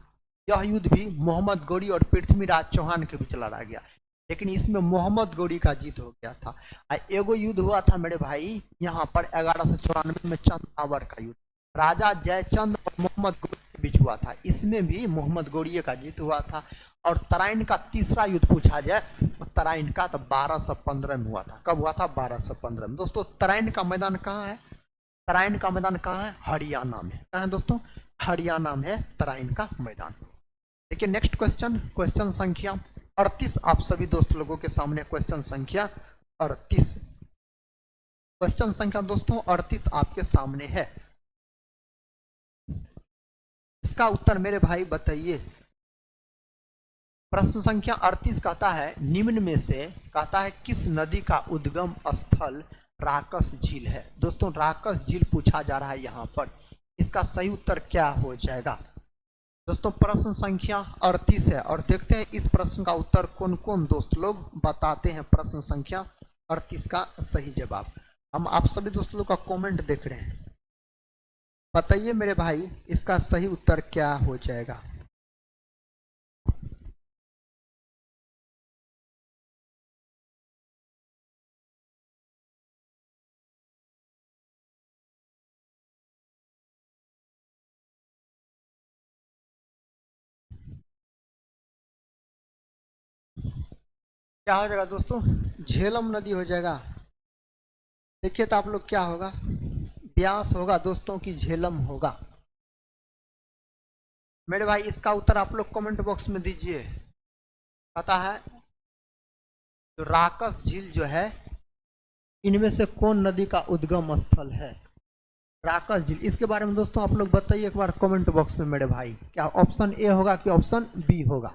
यह युद्ध भी मोहम्मद गौरी और पृथ्वीराज चौहान के बीच लड़ा गया, लेकिन इसमें मोहम्मद गौरी का जीत हो गया था। एगो युद्ध हुआ था मेरे भाई यहाँ पर 1194 में चंद्रावर का युद्ध, राजा जयचंद और मोहम्मद गौरी के बीच हुआ था। इसमें भी मोहम्मद गौरी का जीत हुआ था। और तराइन का तीसरा युद्ध पूछा जाए, तराइन का तो 1215 में हुआ था। कब हुआ था? 1215 में। दोस्तों तराइन का मैदान कहाँ है? तराइन का मैदान कहाँ है? हरियाणा में। कहाँ है दोस्तों? हरियाणा में है तराइन का मैदान। देखिए नेक्स्ट क्वेश्चन, क्वेश्चन संख्या 38 आप सभी दोस्त लोगों के सामने। क्वेश्चन संख्या 38, क्वेश्चन संख्या दोस्तों 38 आपके सामने है। इसका उत्तर मेरे भाई बताइए। प्रश्न संख्या 38 कहता है निम्न में से कहता है किस नदी का उद्गम स्थल राकस झील है। दोस्तों राकस झील पूछा जा रहा है यहाँ पर, इसका सही उत्तर क्या हो जाएगा। दोस्तों प्रश्न संख्या 38 है और देखते हैं इस प्रश्न का उत्तर कौन कौन दोस्त लोग बताते हैं। प्रश्न संख्या 38 का सही जवाब हम आप सभी दोस्त लोग का कमेंट देख रहे हैं, बताइए मेरे भाई इसका सही उत्तर क्या हो जाएगा। क्या हो जाएगा दोस्तों, झेलम नदी हो जाएगा। देखिए तो आप लोग क्या होगा, ब्यास होगा दोस्तों की झेलम होगा। मेरे भाई इसका उत्तर आप लोग कमेंट बॉक्स में दीजिए। पता है तो राकस झील जो है इनमें से कौन नदी का उद्गम स्थल है। राकस झील इसके बारे में दोस्तों आप लोग बताइए एक बार कमेंट बॉक्स में मेरे भाई, क्या ऑप्शन ए होगा कि ऑप्शन बी होगा।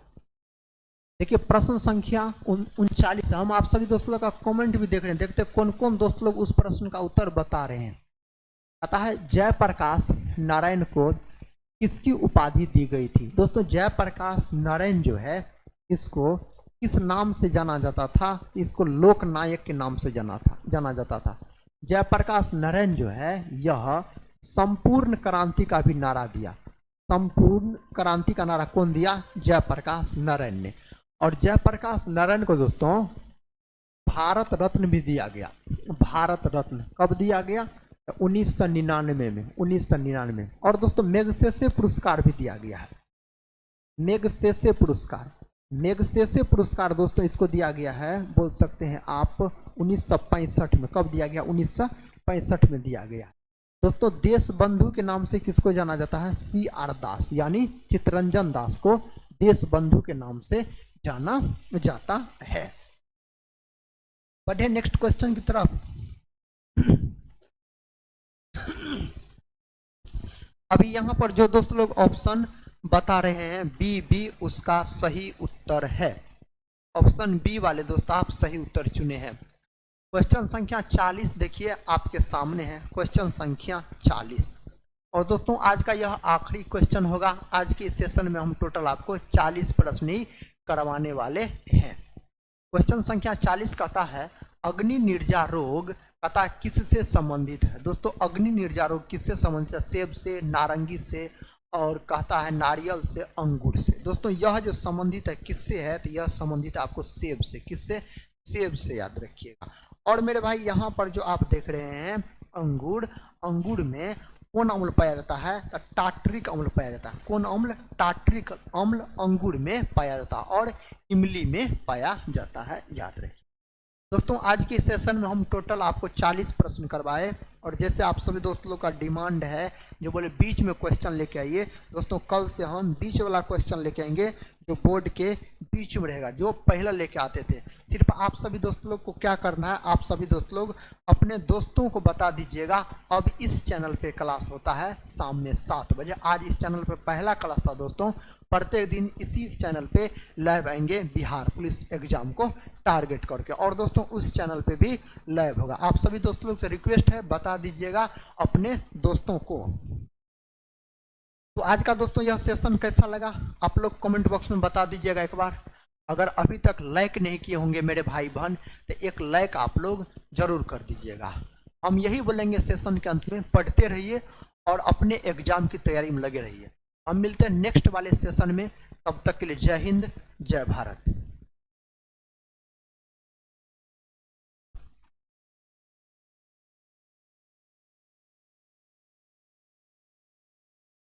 देखिए प्रश्न संख्या 39 हम आप सभी दोस्तों का कमेंट भी देख रहे हैं, देखते कौन कौन दोस्त लोग उस प्रश्न का उत्तर बता रहे हैं। पता है जयप्रकाश नारायण को किसकी उपाधि दी गई थी। दोस्तों जयप्रकाश नारायण जो है इसको किस नाम से जाना जाता था, इसको लोक नायक के नाम से जाना जाता था। जयप्रकाश नारायण जो है यह संपूर्ण क्रांति का भी नारा दिया। संपूर्ण क्रांति का नारा कौन दिया, जयप्रकाश नारायण ने। और जयप्रकाश नारायण को दोस्तों भारत रत्न भी दिया गया। भारत रत्न कब दिया गया, 1999 में, 1999। और दोस्तों मैग्सेसे पुरस्कार भी दिया गया है। मैग्सेसे पुरस्कार, मैग्सेसे पुरस्कार दोस्तों इसको दिया गया है, बोल सकते हैं आप 1965 में। कब दिया गया, 1965 में दिया गया। दोस्तों देश बंधु के नाम से किसको जाना जाता है, CR दास यानी चित्तरंजन दास को देश बंधु के नाम से जाना जाता है। बढ़े नेक्स्ट क्वेश्चन की तरफ। अभी यहां पर जो दोस्त लोग ऑप्शन बता रहे हैं बी उसका सही उत्तर है। ऑप्शन बी वाले दोस्त आप सही उत्तर चुने हैं। क्वेश्चन संख्या 40 देखिए आपके सामने है, क्वेश्चन संख्या 40। और दोस्तों आज का यह आखिरी क्वेश्चन होगा। आज के सेशन में हम टोटल आपको 40 प्रश्न ही करवाने वाले हैं। क्वेश्चन संख्या 40 कहता है अग्नि निर्जा रोग कहता किससे संबंधित है। दोस्तों अग्नि निर्जा रोग किससे संबंधित है, सेब से, नारंगी से और कहता है नारियल से, अंगूर से। दोस्तों यह जो संबंधित है किससे है, तो यह संबंधित है आपको सेब से। किससे, सेब से, याद रखिएगा। और मेरे भाई यहाँ पर जो आप देख रहे हैं अंगूर, अंगूर में कौन अम्ल पाया जाता है, तो टार्ट्रिक अम्ल पाया जाता है। कौन अम्ल, टार्ट्रिक अम्ल अंगूर में पाया जाता है और इमली में पाया जाता है, याद रखिए। दोस्तों आज के सेशन में हम टोटल आपको 40 प्रश्न करवाए। और जैसे आप सभी दोस्त लोग का डिमांड है जो बोले बीच में क्वेश्चन लेके आइए, दोस्तों कल से हम बीच वाला क्वेश्चन लेके आएंगे जो बोर्ड के बीच में रहेगा, जो पहले लेके आते थे। सिर्फ आप सभी दोस्त लोग को क्या करना है, आप सभी दोस्त लोग अपने दोस्तों को बता दीजिएगा अब इस चैनल पे क्लास होता है शाम में 7 बजे। आज इस चैनल पे पहला क्लास था दोस्तों। प्रत्येक दिन इसी चैनल पे लाइव आएंगे बिहार पुलिस एग्जाम को टारगेट करके, और दोस्तों उस चैनल पे भी लाइव होगा। आप सभी दोस्त लोग से रिक्वेस्ट है बता दीजिएगा अपने दोस्तों को। तो आज का दोस्तों यह सेशन कैसा लगा आप लोग कमेंट बॉक्स में बता दीजिएगा एक बार। अगर अभी तक लाइक नहीं किए होंगे मेरे भाई बहन तो एक लाइक आप लोग जरूर कर दीजिएगा। हम यही बोलेंगे सेशन के अंत में, पढ़ते रहिए और अपने एग्जाम की तैयारी में लगे रहिए। हम मिलते हैं नेक्स्ट वाले सेशन में, तब तक के लिए जय हिंद, जय भारत।